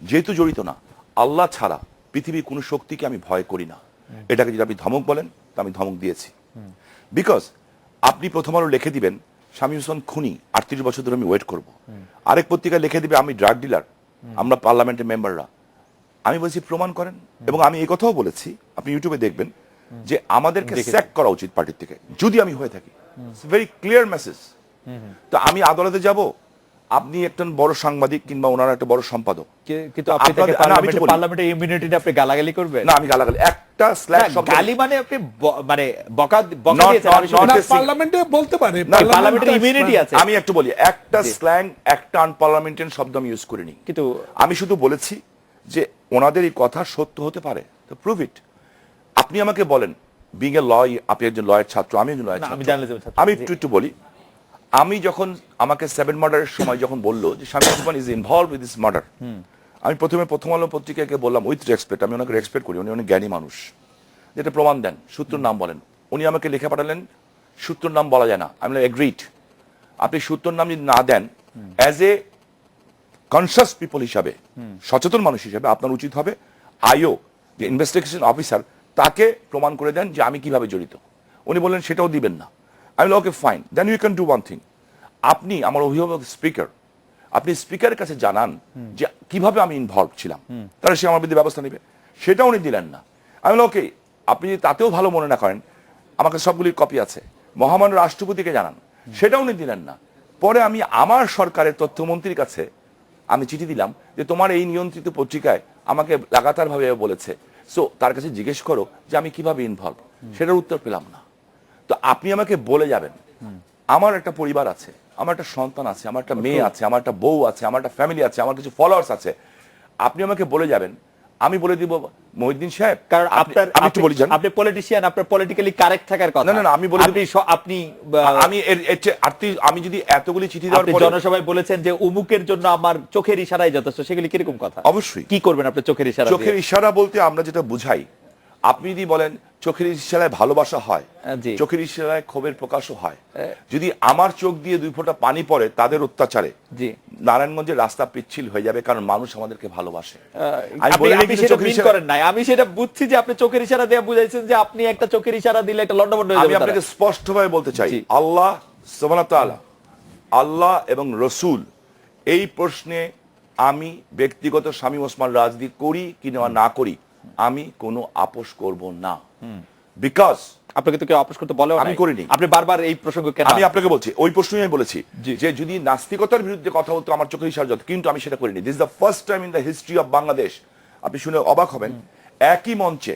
S2: যেহেতু জড়িত না, আল্লাহ ছাড়া পৃথিবীর কোনো শক্তিকে আমি ভয় করি না। এটাকে যদি আপনি ধমক বলেন তা আমি ধমক দিয়েছি। বিকজ আপনি প্রথম আলো লিখে দিবেন শামীম ওসমান খুনি, 38 বছর ধরে আমি ওয়েট করব। আরেক পত্রিকায় লিখে দিবে আমি ড্রাগ ডিলার, আমরা পার্লামেন্টের মেম্বাররা। আমি বলছি প্রমাণ করেন। এবং আমি এই কথাও বলেছি, আপনি ইউটিউবে দেখবেন যে আমাদেরকে স্যাক করা উচিত পার্টির থেকে যদি আমি হয়ে থাকি। Very clear message. তো আমি আদালতে যাব, আপনি একজন বড় সাংবাদিক কিংবা ওনার একটা বড় সম্পাদক,
S1: কিন্তু আপনি তাকে পার্লামেন্টের ইমিউনিটিতে আপনি গালাগালি করবেন
S2: না? আমি গালাগালি একটা স্ল্যাশ শব্দ,
S1: গালি মানে আপনি মানে বকা বকা দিয়েছেন, আমি শুনছি।
S3: না, পার্লামেন্টে বলতে পারে,
S1: পার্লামেন্টের ইমিউনিটি আছে।
S2: আমি একটু বলি, একটা স্ল্যাং, একটা আনপার্লামেন্টারি শব্দ আমি ইউজ করিনি,
S1: কিন্তু
S2: আমি শুধু বলেছি যে ওনাদের এই কথা সত্য হতে পারে, তো প্রুভ ইট। আপনি আমাকে বলেন, বিং এ লয়, আপনি একজন লয়ের ছাত্র, আমি একজন লয়ের
S1: আমি
S2: ছাত্র,
S1: জার্নালিজমের ছাত্র।
S2: আমি একটু বলি, আমি যখন আমাকে 7 মার্ডারের সময় যখন বললো যে Shamim Osman is involve with this murder, আমি প্রথমে প্রথম আলো পত্রিকাকে বললাম উইথ রেসপেক্ট, আমি ওনাকে রেসপেক্ট করি, উনি অনেক জ্ঞানী মানুষ, যেটা প্রমাণ দেন, সূত্রের নাম বলেন। উনি আমাকে লিখে পাঠালেন সূত্রের নাম বলা যায় না। আমি এগ্রিড, আপনি সূত্রের নাম যদি না দেন, অ্যাজ এ কনসাস পিপল হিসাবে, সচেতন মানুষ হিসাবে আপনার উচিত হবে আইও যে ইনভেস্টিগেশন অফিসার, তাকে প্রমাণ করে দেন যে আমি কিভাবে জড়িত। উনি বললেন সেটাও দিবেন না। আমি বললাম okay fine, then you can do one thing, আপনি আমার অভিভাবক স্পিকার, আপনি স্পিকারের কাছে জানান যে কিভাবে আমি ইনভলভ ছিলাম, তাহলে সে আমার বিরুদ্ধে ব্যবস্থা নেবে। সেটা উনি দিলেন না। আমি বললাম ওকে, আপনি যদি তাতেও ভালো মনে না করেন, আমাকে সবগুলির কপি আছে, মহামান্য রাষ্ট্রপতিকে জানান, সেটা উনি দিলেন না। পরে আমি আমার সরকারের তথ্যমন্ত্রীর কাছে আমি চিঠি দিলাম যে তোমার এই নিয়ন্ত্রিত পত্রিকায় আমাকে লাগাতারভাবে বলেছে, সো তার কাছে জিজ্ঞেস করো যে আমি কিভাবে ইনভলভ, সেটার উত্তর পেলাম না। তো আপনি আমাকে বলে যাবেন, আমার একটা পরিবার আছে, আমার একটা সন্তান আছে, আমার একটা মেয়ে আছে, আমার একটা বউ আছে, আমার একটা ফ্যামিলি আছে, আমার কিছু ফলোয়ার্স আছে, আপনি আমাকে বলে যাবেন, আমি বলে দিব মহিউদ্দিন সাহেব,
S1: কারণ আপনার
S2: আমি একটু বলি,
S1: আপনি পলিটিশিয়ান, আপনার পলিটিক্যালি কারেক্ট থাকার কথা।
S2: না, আমি বলি,
S1: আপনি
S2: আমি যদি এতগুলি চিঠি দেওয়ার
S1: আপনি
S2: পরে
S1: জনসভায় বলেছেন যে উমুকের জন্য আমার চোখের ইশারাই যথেষ্ট, সেগুলি কিরকম কথা?
S2: অবশ্যই।
S1: কি করবেন আপনি চোখের ইশারা?
S2: চোখের ইশারা বলতে আমরা যেটা বুঝাই, আপনি যদি বলেন চোখের ইশারায় ভালোবাসা হয়, চোখের ইশারায় ক্ষোভের প্রকাশও হয়। যদি আমার চোখ দিয়ে 2 ফোঁটা পানি পড়ে তাদের অত্যাচারে, নারায়ণগঞ্জের রাস্তা পিচ্ছিল হয়ে যাবে, কারণ মানুষ আমাদেরকে ভালোবাসে।
S1: আমি সেটা বুঝছি যে আপনি চোখের ইশারা দিয়ে বুঝাইছেন যে আপনি একটা চোখের ইশারা দিলে একটা লন্ডভন্ড হয়ে যাবে।
S2: আমি আপনাকে স্পষ্টভাবে বলতে চাই, আল্লাহ সুবহানাহু ওয়া তাআলা, আল্লাহ এবং রসুল, এই প্রশ্নে আমি ব্যক্তিগত শামীম ওসমান রাজনীতি করি কিংবা না করি, আমি কোনো আপোষ করব না। বিকজ
S1: আপনাকে তো কেউ আপোষ করতে বলেও
S2: আমি করিনি।
S1: আপনি বারবার এই প্রসঙ্গ কেন?
S2: আমি আপনাকে বলছি, ওই প্রশ্নই আমি বলেছি যে যদি নাস্তিকতার বিরুদ্ধে কথা বলতো আমার চোখের ইশারা যত, কিন্তু আমি সেটা করিনি। This is the first time in the history of Bangladesh, আপনি শুনে অবাক হবেন, একই মঞ্চে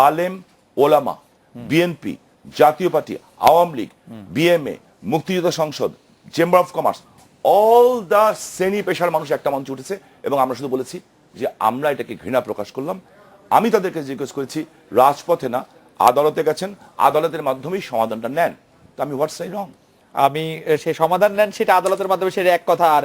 S2: আলেম, ওলামা, বিএনপি, জাতীয় পার্টি, আওয়ামী লীগ, বিএমএ, মুক্তিযোদ্ধা সংসদ, chamber of commerce, all the শ্রেণী পেশার মানুষ একটা মঞ্চে উঠেছে, এবং আমরা শুধু বলেছি যে আমরা এটাকে ঘৃণা প্রকাশ করলাম। আমি তাদেরকে জিজ্ঞেস করেছি, রাজপথে না, আদালতে গেছেন, আদালতের মাধ্যমেই সমাধানটা নেন। তো আমি হোয়াটস আই রং?
S1: আমি সেই সমাধান নেন সেটা আদালতের মাধ্যমে, সেটা এক কথা, আর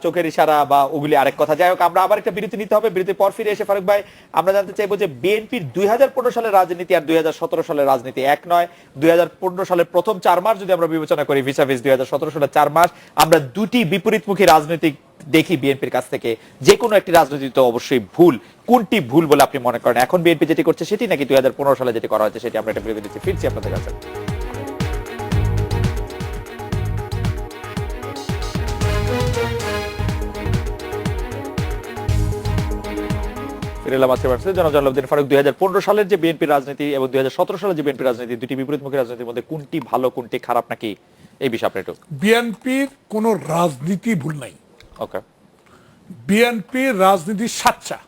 S1: চোখের ইশারা বা ওগুলি আরেক কথা। যাই হোক, আমরা আবার একটা বিরতি নিতে হবে। বিরতির পর ফিরে এসে ফারুক ভাই, আমরা জানতে চাইবো যে বিএনপির 2015 সালের রাজনীতি আর 2017 সালের রাজনীতি এক নয়। 2015 সালের প্রথম 4 মাস যদি আমরা বিবেচনা করি ভিসাভিস 2017 সালের 4 মাস, আমরা দুটি বিপরীতমুখী রাজনৈতিক দেখি বিএনপির কাছ থেকে। যে কোনো একটি রাজনীতি তো অবশ্যই ভুল। কোনটি ভুল বলে আপনি মনে করেন? এখন বিএনপি যেটি করছে সেটি, নাকি 2015 সালে যেটি করা হয়েছে সেটি? আমরা একটা বিরতি নিচ্ছি, ফিরছি আপনাদের কাছে। ফারুক, 2015 সালের যে বিএনপি রাজনীতি এবং 2017 সালের যে বিএনপি রাজনীতি, দুটি বিপরীতমুখী রাজনীতির মধ্যে কোনটি ভালো, কোনটি খারাপ, নাকি এই বিষয়ে আপনি একটু?
S3: বিএনপির কোনো রাজনীতি ভুল নাই।
S1: ওকে,
S3: বিএনপির রাজনীতি সাচ্চা।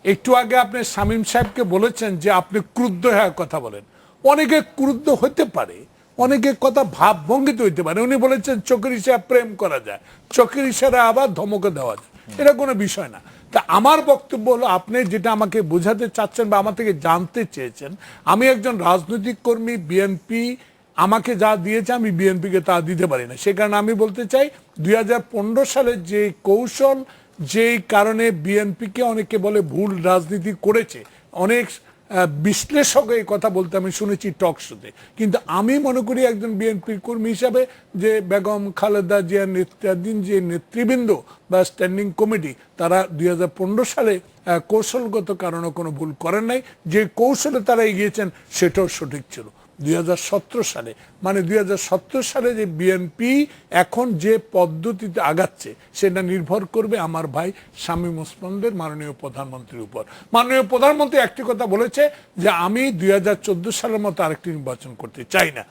S3: একটু আগে আপনি শামীম সাহেবকে বলেছেন যে আপনি ক্রুদ্ধ হয়ে কথা বলেন। অনেকে ক্রুদ্ধ হতে পারে, অনেকে কথা ভাব ভঙ্গিত হইতে পারে। উনি বলেছেন চোখের ইশারা প্রেম করা যায়, চোখের ইশারা আবার ধমকে দেওয়া যায়, এটা কোনো বিষয় না। তা আমার বক্তব্য হলো, আপনি যেটা আমাকে বোঝাতে চাচ্ছেন বা আমার থেকে জানতে চেয়েছেন, আমি একজন রাজনৈতিক কর্মী, বিএনপি আমাকে যা দিয়েছে আমি বিএনপিকে তা দিতে পারি না। সে কারণে আমি বলতে চাই 2015 সালের যে কৌশল, যেই কারণে বিএনপিকে অনেকে বলে ভুল রাজনীতি করেছে, অনেক বিশ্লেষক এই কথা বলতে আমি শুনেছি টক শোতে, কিন্তু আমি মনে করি একজন বিএনপির কর্মী হিসাবে যে বেগম খালেদা জিয়ার নেতৃত্বাধীন যে নেতৃবৃন্দ বা স্ট্যান্ডিং কমিটি, তারা 2015 সালে কৌশলগত কারণে কোনো ভুল করেন নাই, যে কৌশলে তারা এগিয়েছেন সেটাও সঠিক ছিল। 2017 সালে মানে 2017 সালে যে বিএনপি এখন যে পদ্ধতিতে আগাচ্ছে সেটা নির্ভর করবে আমার ভাই শামীম ওসমানদের মাননীয় প্রধানমন্ত্রীর উপর। মাননীয় প্রধানমন্ত্রী একটি কথা বলেছে যে আমি 2014 সালের মতো আরেকটি নির্বাচন করতে চাই না,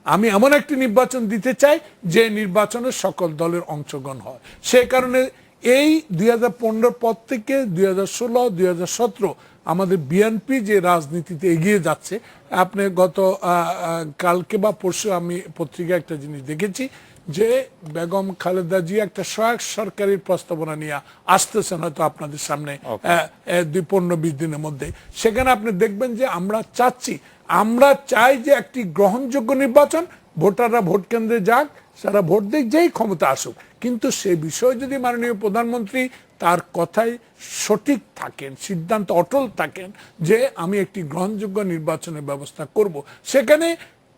S3: আমি এমন একটি নির্বাচন দিতে চাই যে নির্বাচনে সকল দলের অংশগ্রহণ হয়। সে কারণে এই 2015 পর থেকে 2016, 2017 আমাদের বিএনপি যে রাজনীতিতে এগিয়ে যাচ্ছে, আপনি গত কালকে বা পরশু আমি পত্রিকায় একটা জিনিস দেখেছি যে বেগম খালেদা জিয়া একটা সহায়ক সরকারের প্রস্তাবনা নিয়ে আসতেছেন হয়তো আপনাদের সামনে 15-20 দিনের মধ্যে। সেখানে আপনি দেখবেন যে আমরা চাই যে একটি গ্রহণযোগ্য নির্বাচন, ভোটাররা ভোট কেন্দ্রে যাক, সারা ভোট দিক, যেই ক্ষমতা আসুক, কিন্তু সে বিষয়ে যদি মাননীয় প্রধানমন্ত্রী তার কথায় সঠিক থাকেন, সিদ্ধান্ত অটল থাকেন যে আমি একটি গ্রহণযোগ্য নির্বাচনের ব্যবস্থা করব, সেখানে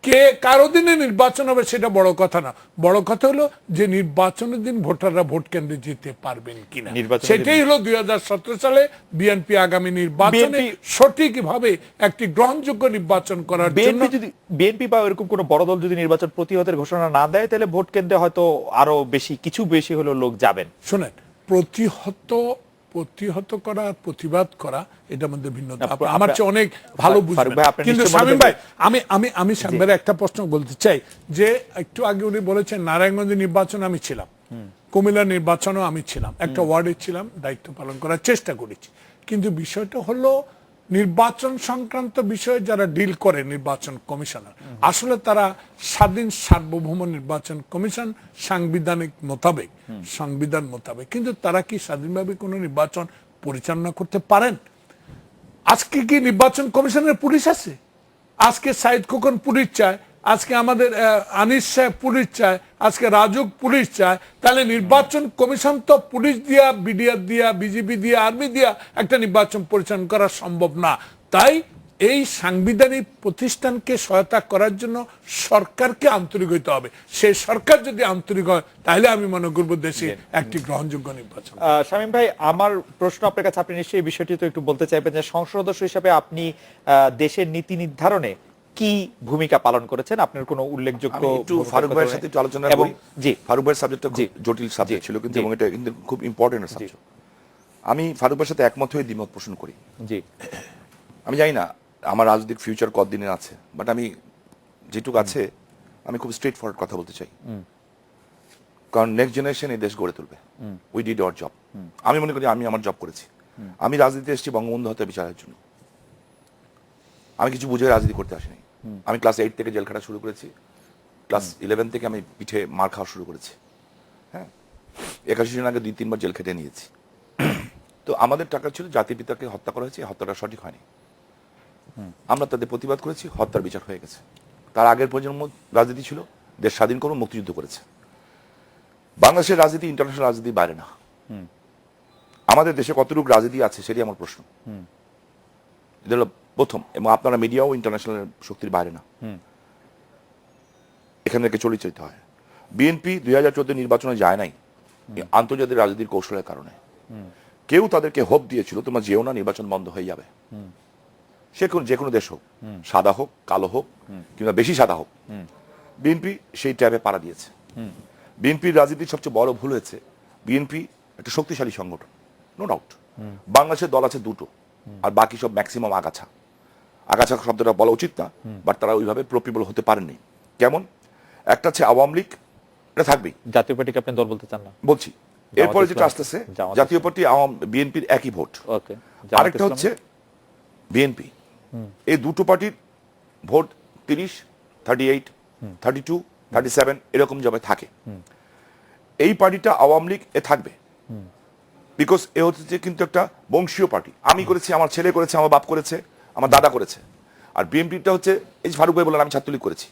S3: কে কার অধীনে নির্বাচন হবে সেটা বড় কথা না। বড় কথা হলো যে নির্বাচনের দিন ভোটাররা ভোট কেন্দ্রে যেতে পারবেন কিনা, সেটাই হলো 2017 সালে বিএনপি আগামী নির্বাচনে সঠিকভাবে একটি গ্রহণযোগ্য নির্বাচন করার জন্য।
S1: বিএনপি বা এরকম কোন বড় দল যদি নির্বাচন প্রতিহতের ঘোষণা না দেয় তাহলে ভোট কেন্দ্রে হয়তো আরো কিছু বেশি হলো লোক যাবেন।
S3: শোনেন, প্রতিহত করা, প্রতিবাদ করা, এটার মধ্যে ভিন্নতা। আমার চেয়ে অনেক ভালো বুঝবেন। কিন্তু শামীম ভাই, আমি শামীম ভাইয়ের একটা প্রশ্ন বলতে চাই যে একটু আগে উনি বলেছেন নারায়ণগঞ্জের নির্বাচনে আমি ছিলাম, কুমিল্লার নির্বাচনেও আমি ছিলাম, একটা ওয়ার্ডে ছিলাম, দায়িত্ব পালন করার চেষ্টা করেছি। কিন্তু বিষয়টা হলো নির্বাচন সংক্রান্ত বিষয়ে যারা ডিল করে নির্বাচন কমিশনার, আসলে তারা স্বাধীন সার্বভৌম নির্বাচন কমিশন সংবিধান মোতাবেক, কিন্তু তারা কি স্বাধীনভাবে কোনো নির্বাচন পরিচালনা করতে পারেন? আজকে কি নির্বাচন কমিশনের পুলিশ আছে? আজকে সাইদ খোকন পুলিশ চায়, আজকে আমাদের আনিস সাহেব পুলিশ চায়, আজকে রাজুক পুলিশ চায়, তাহলে নির্বাচন কমিশন তো পুলিশ দিয়া, বিডিআর দিয়া, বিজিবি দিয়া, আর্মি দিয়া একটা নির্বাচন পরিচালনা করা সম্ভব না। তাই এই সাংবিধানিক প্রতিষ্ঠানকে সহায়তা করার জন্য সরকারকে আন্তরিক হইতে হবে। সেই সরকার যদি আন্তরিক হয় তাহলে আমি মনে করব দেশে একটি গ্রহণযোগ্য নির্বাচন।
S1: শামীম ভাই, আমার প্রশ্ন আপনার কাছে, আপনি নিশ্চয়ই এই বিষয়টি তো একটু বলতে চাইবেন যে সংসদ সদস্য হিসেবে আপনি দেশের নীতি নির্ধারণে কি ভূমিকা পালন করেছেন? আপনার কোনো উল্লেখযোগ্য?
S2: একটু ফারুক ভাইয়ের সাথে একটু আলোচনা করি। জি, ফারুক ভাইয়ের সাবজেক্টটা খুব জটিল সাবজেক্ট ছিল, কিন্তু এবং এটা কিন্তু খুব ইম্পর্টেন্ট সাবজেক্ট। আমি ফারুক ভাইয়ের সাথে একমত হয়ে দ্বিমত পোষণ করি। জি, আমি জানি না আমার রাজনৈতিক ফিউচার কতদিনের আছে, বাট আমি যেটুকু আছে আমি খুব স্ট্রেট ফরওয়ার্ড কথা বলতে চাই, কারণ নেক্সট জেনারেশন এই দেশ গড়ে তুলবে। We did hour job. আমি মনে করি আমি আমার জব করেছি। আমি রাজনীতিতে এসেছি বঙ্গবন্ধু হত্যা বিচারের জন্য। আমি কিছু বুঝে রাজনীতি করতে আসিনি। আমি ক্লাস 8 থেকে জেল খাটা শুরু করেছি, ক্লাস 11 থেকে আমি পিঠে মার খাওয়া শুরু করেছি। হ্যাঁ, 81 জন আগে 2-3 বার জেল খেটে নিয়েছি। তো আমাদের টাকা ছিল জাতির পিতাকে হত্যা করা হয়েছে, হত্যাটা সঠিক হয়নি, আমরা তাদের প্রতিবাদ করেছি, হত্যার বিচার হয়ে গেছে। তার আগের প্রজন্ম রাজনীতি ছিল, দেশ স্বাধীন করুন, মুক্তিযুদ্ধ করেছে। বাংলাদেশের রাজনীতি ইন্টারন্যাশনাল রাজনীতির বাইরে না। আমাদের দেশে কতটুকু রাজনীতি আছে সেটি আমার প্রশ্ন। এটা হলো প্রথম, এবং আপনারা মিডিয়াও ইন্টারন্যাশনাল শক্তির বাইরে না, এখান থেকে চলিত হয়। বিএনপি 2014 নির্বাচনে যায় নাই আন্তর্জাতিক রাজনীতির কৌশলের কারণে। কেউ তাদেরকে হোপ দিয়েছিল তোমরা যেও না, নির্বাচন বন্ধ হয়ে যাবে। সে যে কোনো দেশ হোক, সাদা হোক, কালো হোক, কিংবা বেশি সাদা হোক, বিএনপি সেই ট্যাবে পাড়া দিয়েছে। বিএনপির রাজনীতির সবচেয়ে বড় ভুল হয়েছে, বিএনপি একটা শক্তিশালী সংগঠন, নো ডাউট। বাংলাদেশের দল আছে দুটো, আর বাকি সব ম্যাক্সিমাম আগাছা। আগাছা শব্দটা বলা উচিত না, বাট তারা ওইভাবে প্রপিবল হতে পারেননি। কেমন? একটা আছে আওয়ামী লীগ, এটা থাকবেই।
S1: জাতীয় পার্টিকে আপনি দল বলতে চান না?
S2: বলছি। এরপরে যেটা আসতেছে জাতীয় পার্টি, বিএনপির একই ভোট। আরেকটা হচ্ছে বিএনপি। এই দুটো পার্টির ভোট 30, 38, 32, 37 এরকম যাবে থাকে। এই পার্টিটা আওয়ামী লীগ এ থাকবে, বিকজ এ হচ্ছে কিন্তু একটা বংশীয় পার্টি। আমি করেছি, আমার ছেলে করেছে, আমার বাপ করেছে, আমার দাদা করেছে। আর বিএনপিটা হচ্ছে, এই ফারুক ভাই বললেন আমি ছাত্রলীগ করেছি,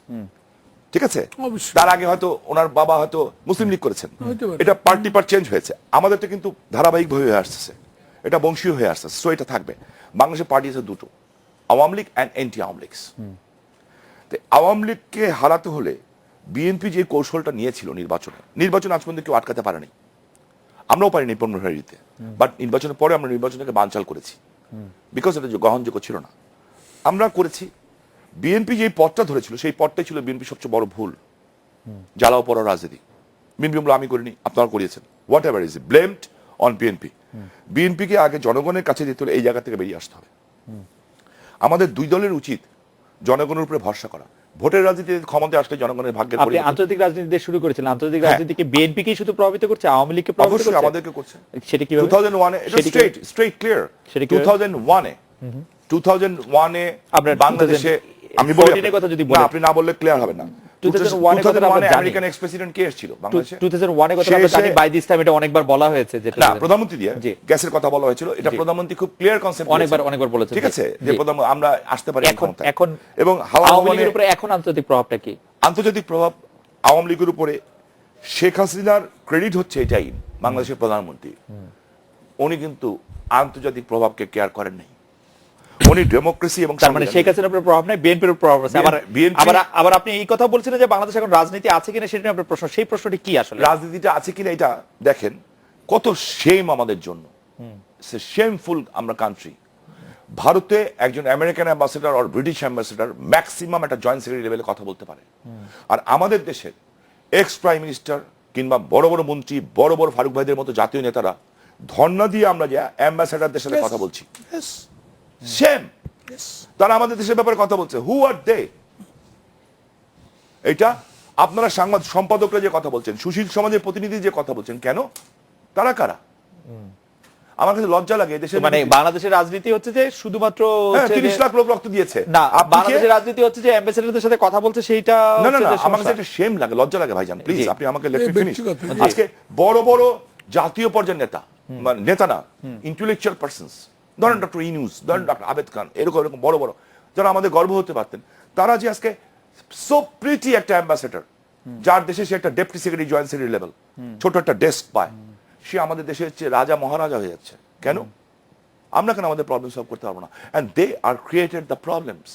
S2: ঠিক আছে, তার আগে হয়তো ওনার বাবা হয়তো মুসলিম লীগ করেছেন। এটা পার্টি পার্ট চেঞ্জ হয়েছে, আমাদেরটা কিন্তু ধারাবাহিক ভাবে হয়ে আসছে, এটা বংশীয় হয়ে আসছে। সো এটা থাকবে। বাংলাদেশের পার্টি আছে দুটো, আওয়ামী লীগ অ্যান্ড এন্টি আওয়ামী লীগ। আওয়ামী লীগকে হারাতে হলে বিএনপি যে কৌশলটা নিয়েছিল নির্বাচনে আজ পর্যন্ত কেউ আটকাতে পারেনি। আমরাও পারিনি 15 ফেব্রুয়ারিতে, বাট নির্বাচনের পরে আমরা নির্বাচনকে বানচাল করেছি বিকজ এটা গ্রহণযোগ্য ছিল না। আমরা করেছি। বিএনপি যে পথটা ধরেছিল সেই পথটাই ছিল বিএনপি সবচেয়ে বড় ভুল, জ্বালাও পড়া রাজনীতি। বিএনপি বলে আমি করিনি, আপনারা করিয়েছেন, what ever is blamed on BNP. বিএনপিকে আগে জনগণের কাছে যেতে হলে এই জায়গা থেকে বেরিয়ে আসতে হবে। আমাদের দুই দলের উচিত জনগণের উপরে ভরসা করা। ভোটের রাজনীতিতে ক্ষমতায় আসলে জনগণের ভাগ্যের
S1: আপনি
S2: পরিবর্তন।
S1: আন্তর্জাতিক রাজনীতি দিয়ে শুরু করেছিলেন, আন্তর্জাতিক
S2: হ্যাঁ।
S1: রাজনীতিকে বিএনপি কি শুধু প্রভাবিত করছে, আওয়ামী লীগকে প্রভাবিত
S2: অবশ্যই
S1: করছে?
S2: আমাদেরকে করছে।
S1: সেটা কিভাবে?
S2: 2001 এ এটা
S1: সেটা কিভাবে?
S2: Straight clear.
S1: সেটা কিভাবে?
S2: 2001 এ
S1: আপনার
S2: বাংলাদেশে আমি বলি
S1: 2014 এর কথা যদি
S2: না,
S1: বলেন।
S2: আপনি না বললে ক্লিয়ার হবে না।
S1: 2001 এর কথা আমরা
S2: 2001 এ
S1: জানি।
S2: আমেরিকান এক্স প্রেসিডেন্ট কে এসেছিল বাংলাদেশে?
S1: 2001 এর কথা
S2: সে
S1: আমরা জানি,
S2: এসে-
S1: বাই দিস টাইম এটা অনেকবার বলা হয়েছে, যেটা
S2: না, প্রধানমন্ত্রী দিয়ে
S1: জি।
S2: গ্যাসের কথা বলা হয়েছিল। এটা
S1: জি।
S2: প্রধানমন্ত্রী খুব ক্লিয়ার কনসেপ্ট
S1: অনেকবার বলেছেন।
S2: ঠিক আছে, যে
S1: জি।
S2: প্রধানমন্ত্রী আমরা আসতে পারি
S1: এখন
S2: ক্ষমতায়।
S1: এখন
S2: এবং হাওয়া
S1: আওয়ামী
S2: ভবনে
S1: লীগের উপরে এখন আন্তর্জাতিক প্রভাবটা কি?
S2: আন্তর্জাতিক প্রভাব আওয়ামী লীগের উপরে শেখ হাসিনার ক্রেডিট হচ্ছে এটাই, বাংলাদেশের প্রধানমন্ত্রী উনি কিন্তু আন্তর্জাতিক প্রভাবকে কেয়ার করেন নাই। উনি ডেমোক্রেসি এবং
S1: তার মানে শেখ হাসিনার উপর প্রভাব নাই, বিএনপির উপর প্রভাব আছে।
S2: BNP
S1: আবার আপনি এই কথা বলছিলেন যে বাংলাদেশ এখন রাজনীতি আছে কিনা সেটা নিয়ে আপনার প্রশ্ন, সেই প্রশ্নটি কি আসলে?
S2: রাজনীতিটা আছে কিনা এটা দেখেন, কত শেম আমাদের জন্য, শেমফুল আমরা কান্ট্রি। ভারতে একজন আমেরিকান অ্যাম্বাসেডর আর ব্রিটিশ অ্যাম্বাসেডর ম্যাক্সিমাম একটা জয়েন্ট সেক্রেটারি লেভেলে কথা বলতে পারে। আর আমাদের দেশের এক্স প্রাইম মিনিস্টার কিংবা বড় বড় মন্ত্রী, বড় বড় ফারুক ভাইদের মতো জাতীয় নেতারা ধর্ণা দিয়ে আমরা যে অ্যাম্বাসেডরদের সাথে কথা বলছি, সেম তারা আমাদের দেশের ব্যাপারে কথা বলছে। হু আর দে? এটা আপনারা সম্পাদকরা যে কথা বলছেন, সুশীল সমাজের প্রতিনিধি যে কথা বলছেন, কেন? তারা কারা? আমার কাছে লজ্জা লাগে দেশে।
S1: মানে বাংলাদেশের রাজনীতি হচ্ছে যে শুধুমাত্র
S2: 30 লাখ লোক রক্ত দিয়েছে।
S1: না,
S2: আপনি কে?
S1: বাংলাদেশের রাজনীতি হচ্ছে যে অ্যাম্বাসেডারদের সাথে কথা বলছে, সেইটা
S2: না না
S1: হচ্ছে
S2: না,
S1: যে
S2: আমার কাছে
S1: সমস্যা।
S2: একটা শেম লাগে, লজ্জা লাগে ভাইজান, প্লিজ
S1: জি।
S2: আপনি আমাকে লেট মি ফিনিশ।
S3: ব্যক্তিগত, জি।
S2: আজকে বড় বড় জাতীয় পর্যায়ের নেতা, মানে নেতা না, ইন্টেলেকচুয়াল পারসনস, ধরেন ডক্টর ইউনূস, ধরেন ডক্টর আবেদ খান, এরকম এরকম বড় বড় যারা আমাদের গর্ব হতে পারতেন, তারা যে আজকে সো প্রিটি একটা অ্যাম্বাসেডর, যার দেশে সে একটা deputy secretary, joint secretary level, ছোট একটা ডেস্ক পায়, সে আমাদের দেশে হচ্ছে রাজা মহারাজা হয়ে যাচ্ছে। কেন? আমরা কেন আমাদের প্রবলেম সলভ করতে পারবো না? And they are created the problems.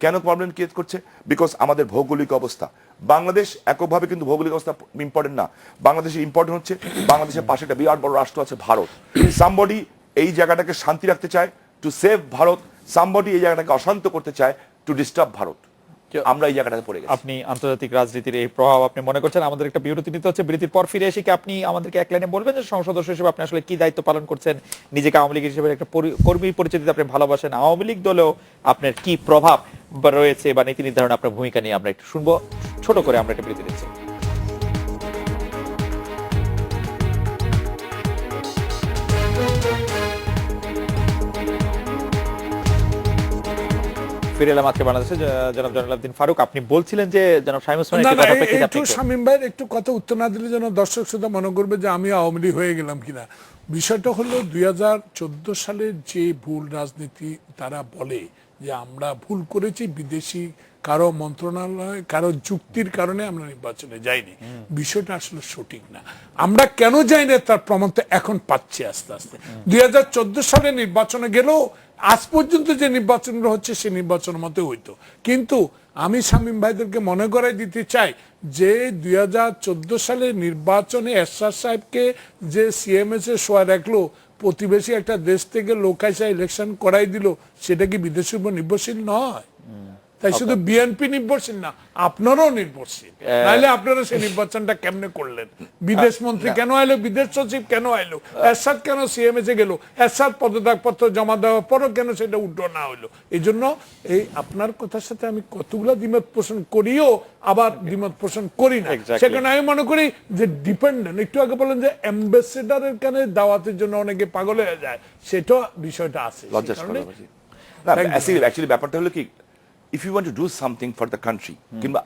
S2: কেন প্রবলেম ক্রিয়েট করছে? বিকজ আমাদের ভৌগোলিক অবস্থা। বাংলাদেশ এককভাবে কিন্তু ভৌগোলিক অবস্থা ইম্পর্টেন্ট না। বাংলাদেশে ইম্পর্টেন্ট হচ্ছে বাংলাদেশের পাশে একটা বিরাট বড় রাষ্ট্র আছে ভারত। সামবডি এই জায়গাটাকে শান্তি রাখতে চায় টু সেভ ভারত, সামবডি এই জায়গাটাকে অশান্ত করতে চায় টু ডিস্টার্ব ভারত। আমরা এই জায়গাটাতে পড়ে গেছি।
S1: আপনি আন্তর্জাতিক রাজনীতির এই প্রভাব আপনি মনে করছেন। আমাদের একটা বিরতি নিতে হচ্ছে, বিরতির পর ফিরে এসে কি আপনি আমাদেরকে এক লাইনে বলবেন যে সংসদ সদস্য হিসেবে আপনি আসলে কি দায়িত্ব পালন করছেন, নিজেকে আওয়ামী লীগ হিসেবে একটা কর্মী পরিচয় দিতে আপনি ভালোবাসেন, আওয়ামী লীগ দলেও আপনার কি প্রভাব রয়েছে বা নীতি নির্ধারণ আপনার ভূমিকা নিয়ে আমরা একটু শুনবো। ছোট করে আমরা একটা বিরতি নিচ্ছি। ফিরে এলাম আজকে বাংলাদেশে। জনাব জয়নুল ফারুক, আপনি বলছিলেন যে জনাব শামীম ওসমানের
S3: না
S1: একটি
S3: না,
S1: কথা প্রেক্ষিতে
S3: একটু
S1: আপনি
S3: শামীম ভাইয়ের একটু কথা উত্তর না দিলে যেন দর্শক শ্রোতা মনে করবে যে আমি আওয়ামী লীগ হয়ে গেলাম কিনা। বিষয়টা হলো 2014 সালের যে ভুল রাজনীতি তারা বলে যে আমরা ভুল করেছি, বিদেশি কারো মন্ত্রণালয় কারো যুক্তির কারণে আমরা নির্বাচনে যাইনি, বিষয়টা আসলে সঠিক না। আমরা কেন যাই না তার প্রমাণ তো এখন পাচ্ছি আস্তে আস্তে। 2014 সালে নির্বাচনে গেলেও আজ পর্যন্ত যে নির্বাচনগুলো হচ্ছে সেই নির্বাচনের মতো হইতো। কিন্তু আমি শামীম ভাইদেরকে মনে করাই দিতে চাই যে 2014 সালে নির্বাচনে এরশাদ সাহেবকে যে সিএমএস এ শোয়া রাখলো, প্রতিবেশী একটা দেশ থেকে লোক আইসা ইলেকশন করাই দিল, সেটা কি বিদেশের উপর নির্ভরশীল নয়? তাই শুধু বিএনপি নির্ভরশীল না, আপনারাও নির্ভরশীল। নাহলে আপনারা সেই নির্বাচনটা কেমনে করলেন? বিদেশ মন্ত্রী কেন আইলো, বিদেশ সচিব কেন আইলো, এরশাদ কেন সিএমএস এ গেল, এরশাদ পদত্যাগপত্র জমা দেওয়ার পরও কেন সেটা উল্টো না হইলো? এই জন্য এই আপনার কথার সাথে আমি কতগুলো দ্বিমত পোষণ করিও আবার দ্বিমত পোষণ করি না। সেখানে আমি মনে করি যে ডিপেন্ডেন্ট, একটু আগে বলেন যে অ্যাম্বাসেডারের কানে দাওয়াতের জন্য অনেকে পাগল হয়ে যায়, সেটা বিষয়টা আছে।
S2: অ্যাকচুয়ালি ব্যাপারটা হলো কি, if you want to do something for the country, কিংবা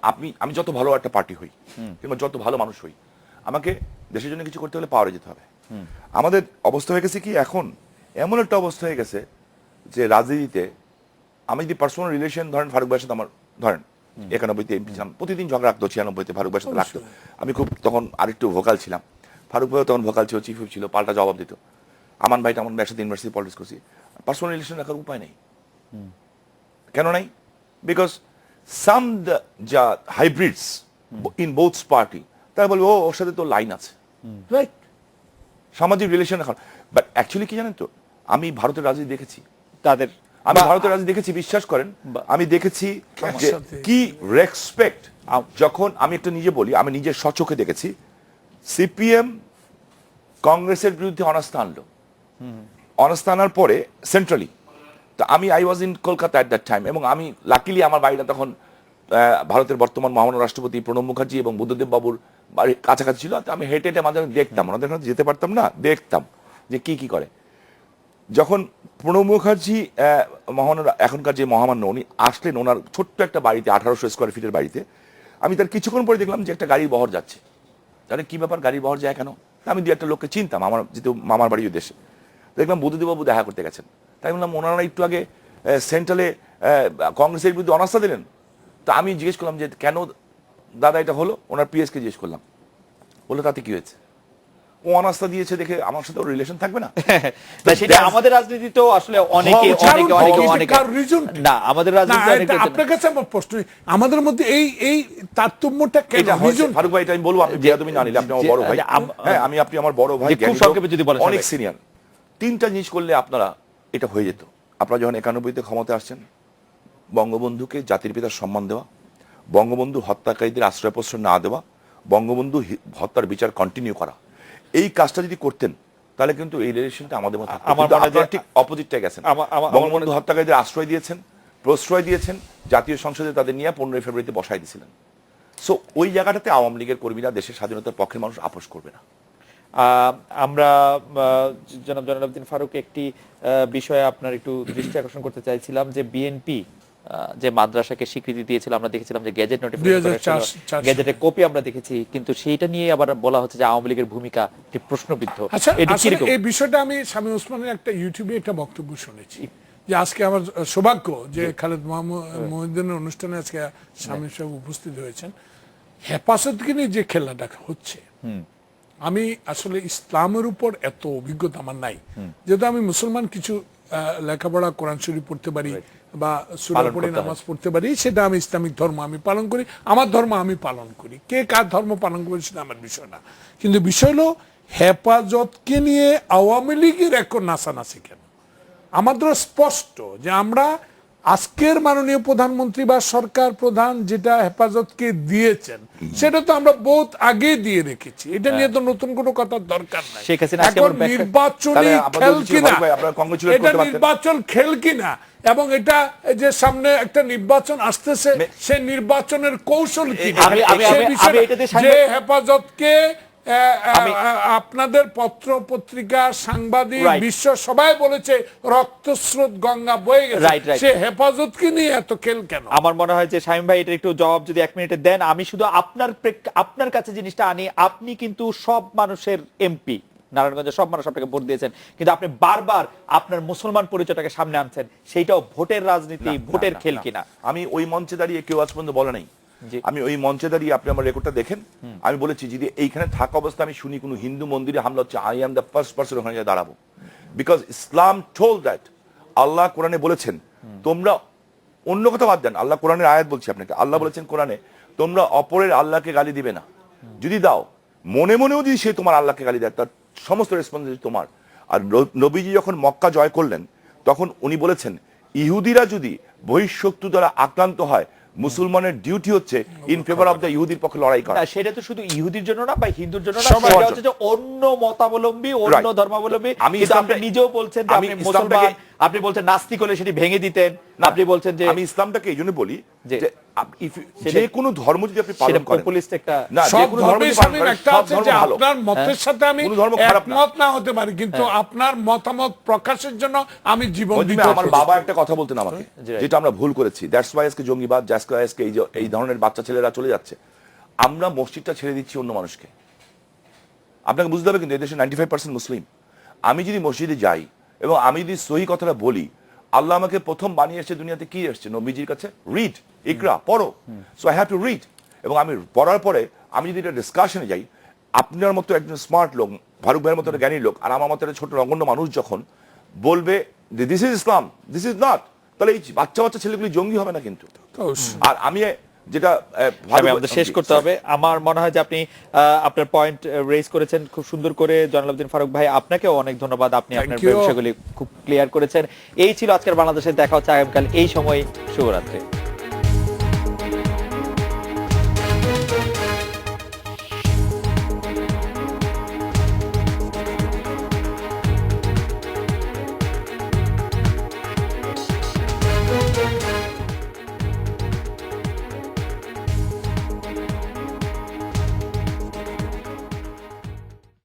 S2: আমি যত ভালো একটা পার্টি হই কিংবা যত ভালো মানুষ হই, আমাকে দেশের জন্য কিছু করতে হলে পাওয়ারে যেতে হবে। আমাদের অবস্থা হয়ে গেছে কি, এখন এমন একটা অবস্থা হয়ে গেছে যে রাজনীতিতে আমি যদি পার্সোনাল রিলেশন ধরেন ফারুক ভাইয়ের সাথে আমার, ধরেন 91-তে এমপি ছিলাম, প্রতিদিন ঝগড়া রাখতো, 96-তে ফারুক ভাইয়ের সাথে রাখতো। আমি খুব তখন আরেকটু ভোকাল ছিলাম, ফারুক ভাইও তখন ভোকাল ছিল, চিফ ছিল, পাল্টা জবাব দিত। আমান ভাই তেমন একসাথে ইউনিভার্সিটি পলিটিক্স করছি, পার্সোনাল রিলেশন রাখার উপায় নেই। কেন নাই? বিকজ সাম যা হাইব্রিডস ইন বোথ পার্টি, তারা বলবে ওর সাথে তো লাইন আছে, রাইট? সামাজিক রিলেশন এখন। বাট অ্যাকচুয়ালি কি জানেন তো, আমি ভারতের রাজনীতি দেখেছি,
S1: তাদের
S2: আমি ভারতের রাজনীতি দেখেছি, বিশ্বাস করেন আমি দেখেছি যে
S3: সাথে।
S2: কি রেসপেক্ট। যখন আমি একটা নিজে বলি, আমি নিজের স্বচোখে দেখেছি সিপিএম কংগ্রেসের বিরুদ্ধে অনাস্থা আনলো, অনাস্থা আনার পরে সেন্ট্রালি, তো আমি I was in Kolkata at that time, এবং আমি লাকিলি আমার বাড়িটা তখন ভারতের বর্তমান মহামান্য রাষ্ট্রপতি প্রণব মুখার্জি এবং বুদ্ধদেব বাবুর বাড়ির কাছাকাছি ছিল। তো আমি হেঁটে হেঁটে মাঝে মাঝে দেখতাম, ওনাদের কাছে যেতে পারতাম না, দেখতাম যে কি করে। যখন প্রণব মুখার্জি মহামান্য, এখনকার যে মহামান্য, উনি আসলেন ওনার ছোট্ট একটা বাড়িতে, 1800 স্কোয়ার ফিটের বাড়িতে, আমি তার কিছুক্ষণ পরে দেখলাম যে একটা গাড়ির বহর যাচ্ছে। তাহলে কি ব্যাপার, গাড়ির বহর যায় কেন? আমি দু একটা লোককে চিনতাম, আমার যেহেতু মামার বাড়ির উদ্দেশ্যে, দেখলাম বুদ্ধদেববাবু দেখা করতে গেছেন। তাই বললাম ওনারা একটু আগে সেন্ট্রালে কংগ্রেসের বিরুদ্ধে অনাস্থা দিলেন। তা আমি জিজ্ঞেস করলাম যে কেন দাদা এটা হলো, ওনার পিএসকে জিজ্ঞেস করলাম, বললো তাতে কি হয়েছে, ও অনাস্থা দিয়েছে দেখে আমার সাথে ওর রিলেশন থাকবে না?
S1: তা সেটা আমাদের রাজনীতিতেও আসলে অনেকে অনেকে অনেকে অনেকে না, আমাদের রাজনীতি অনেকে
S3: আপনার কাছে আমার প্রশ্ন, আমাদের মধ্যে এই তারতম্যটা কেন?
S2: এটা হয়েছে ফারুক ভাই, এটা আমি বলবো, আপনি বেয়াদবি না নিলে, আপনি আমার বড় ভাই। হ্যাঁ, আপনি আমার বড় ভাই,
S1: খুব সংক্ষেপে যদি বলেন,
S2: অনেক সিনিয়র। তিনটা জিনিস করলে আপনারা এটা হয়ে যেত। আপনারা যখন 91-তে ক্ষমতা আসছেন, বঙ্গবন্ধুকে জাতির পিতার সম্মান দেওয়া, বঙ্গবন্ধু হত্যাকারীদের আশ্রয় প্রশ্রয় না দেওয়া, বঙ্গবন্ধু হত্যার বিচার কন্টিনিউ করা, এই কাজটা যদি করতেন তাহলে কিন্তু এই রিলেশনটা আমাদের মধ্যে থাকতো।
S1: আমার
S2: কিন্তু
S1: মনে হয়
S2: আপনারা ঠিক অপোজিটটা গেছেন। বঙ্গবন্ধু হত্যাকারীদের আশ্রয় দিয়েছেন, প্রশ্রয় দিয়েছেন, জাতীয় সংসদে তাদের নিয়ে 15 ফেব্রুয়ারিতে বসাই দিয়েছিলেন। সো ওই জায়গাটাতে আওয়ামী লীগের কর্মীরা, দেশের স্বাধীনতার পক্ষের মানুষ আপোষ করবে না।
S1: আমরা জনাব জয়নুলাবদিন ফারুক, একটি বিষয়ে আপনার একটু দৃষ্টি আকর্ষণ করতে চাইছিলাম যে বিএনপি যে মাদ্রাসাকে স্বীকৃতি দিয়েছিল, আমরা দেখেছিলাম যে গেজেট নোটিফিকেশন, গেজেটের কপি আমরা দেখেছি, কিন্তু সেইটা নিয়ে আবার বলা হচ্ছে যে আওয়ামী লীগের ভূমিকা একটি প্রশ্নবিদ্ধ।
S3: আচ্ছা, এই বিষয়টা আমি শামীম ওসমানের একটা ইউটিউবে একটা বক্তব্য শুনেছি, যে আজকে আমার সৌভাগ্য যে খালেদ মহিউদ্দিনের অনুষ্ঠানে আজকে শামীম সাহেব উপস্থিত হয়েছেন। হেফাজতকে নিয়ে যে খেলাটা হচ্ছে, আমি আসলে ইসলামের উপর এত অভিজ্ঞতা আমার নাই, যেহেতু আমি মুসলমান, কিছু লেখাপড়া, কোরআন শরীফ পড়তে পারি বা সূরা পড়ে নামাজ পড়তে পারি, সেটা আমি ইসলামিক ধর্ম আমি পালন করি, আমার ধর্ম আমি পালন করি, কে কার ধর্ম পালন করি সেটা আমার বিষয় না। কিন্তু বিষয় হলো হেফাজতকে নিয়ে আওয়ামী লীগের এখন নাচানাচি কেন? আমাদের স্পষ্ট যে আমরা আজকের মাননীয় প্রধানমন্ত্রী বা সরকার প্রধান যেটা হেফাজতকে দিয়েছেন, সেটা তো আমরা বহুত আগে দিয়ে রেখেছি, এটা নিয়ে তো নতুন কোনো কথার দরকার নাই। এখন নির্বাচনী খেল কিনা, এটা নির্বাচন খেল কিনা, এবং এটা যে সামনে একটা নির্বাচন আসতেছে, সে নির্বাচনের কৌশল কি, যে হেফাজতকে আপনাদের পত্র পত্রিকা, সাংবাদিক, বিশ্ব সবাই বলেছে রক্তস্রোত গঙ্গা বয়ে গেছে, সে হেফাজতকে নিয়ে এত খেল কেন?
S1: আমার মনে হয় যে শামীম ভাই এটা একটু জবাব যদি 1 মিনিটে দেন, আমি শুধু আপনার কাছে জিনিসটা আনি। আপনি কিন্তু সব মানুষের এমপি, নারায়ণগঞ্জের সব মানুষ আপনাকে ভোট দিয়েছেন, কিন্তু আপনি বারবার আপনার মুসলমান পরিচয়টাকে সামনে আনছেন, সেইটাও ভোটের রাজনীতি, ভোটের খেল কিনা।
S2: আমি ওই মঞ্চে দাঁড়িয়ে, কেউ আজ পর্যন্ত বলে নাই, আমি ওই মঞ্চে দাঁড়িয়ে, আপনি আমার রেকর্ডটা দেখেন, আমি বলেছি যদি এইখানে থাকা অবস্থা আমি শুনি কোনো হিন্দু মন্দিরে হামলা হচ্ছে, I am the first person ওখানে গিয়ে দাঁড়াবো। বিকজ ইসলাম টোল্ড দ্যাট, আল্লাহ কোরআনে বলেছেন, তোমরা অন্য কথা বাদ দেন, আল্লাহ কোরআনের আয়াত বলছি আপনাকে, আল্লাহ বলেছেন কোরআনে, তোমরা অপরের আল্লাহকে গালি দিবে না, যদি দাও মনে মনেও যদি সে তোমার আল্লাহকে গালি দেয়, তার সমস্ত রেসপন্সিবিলিটি তোমার। আর নবীজি যখন মক্কা জয় করলেন, তখন উনি বলেছেন ইহুদিরা যদি বহিঃশত্রু দ্বারা আক্রান্ত হয়, মুসলমানের ডিউটি হচ্ছে ইন ফেভার অফ দ্য ইহুদির পক্ষে লড়াই করা।
S1: সেটা তো শুধু ইহুদির জন্য না বা হিন্দুর জন্য না, সেটা হচ্ছে যে অন্য মতাবলম্বী, অন্য ধর্মাবলম্বী। আপনি নিজেও বলছেন যে আপনি মুসলমান, আপনি বলছেন নাস্তিক হলে সেটি ভেঙে দিতেন, আপনি বলছেন যে
S2: আমি ইসলামটাকে এই জন্য বলি যে যে কোনো ধর্ম যদি আপনি পালন করেন,
S1: পপুলিস্ট একটা
S2: না, যে কোনো ধর্ম
S3: একটা আছে যে আপনার মতের সাথে আমি একমত না হতে পারি, কিন্তু আপনার মতামত প্রকাশের জন্য আমি জীবন দিতে।
S2: আমার বাবা একটা কথা বলতেন আমাকে, যেটা আমরা ভুল করেছি, দ্যাটস ওয়াই আজকে জঙ্গিবাদ, দ্যাটস ওয়াই আজকে এই ধরনের বাচ্চা ছেলেরা চলে যাচ্ছে, আমরা মসজিদটা ছেড়ে দিচ্ছি অন্য মানুষকে। আপনাকে বুঝতে হবে কিন্তু এদেশে 95% মুসলিম। আমি যদি মসজিদে যাই এবং আমি যদি সহি কথাটা বলি, আল্লাহ আমাকে প্রথম বানিয়ে এসেছে দুনিয়াতে কি এসছে, নবীজির কাছে রিড, ইকরা, পড়ো। So I have to read, এবং আমি পড়ার পরে আমি যদি একটা ডিসকাশনে যাই, আপনার মতো একজন স্মার্ট লোক, ফারুক ভাইয়ের মতো একটা জ্ঞানী লোক, আর আমার মতো একটা ছোট নগণ্য মানুষ যখন বলবে this is Islam, this is not, তাহলে এই বাচ্চা বাচ্চা ছেলেগুলি জঙ্গি হবে না কিন্তু। আর আমি যেটা
S1: আমাদের শেষ করতে হবে। আমার মনে হয় যে আপনি আপনার পয়েন্ট রেজ করেছেন খুব সুন্দর করে। জয়নাল আবেদিন ফারুক ভাই, আপনাকেও অনেক ধন্যবাদ, আপনি
S3: Thank
S1: আপনার
S3: you.
S1: বিষয়গুলি খুব ক্লিয়ার করেছেন। এই ছিল আজকের বাংলাদেশের, দেখা হচ্ছে আগামীকাল এই সময়। শুভরাত্রি।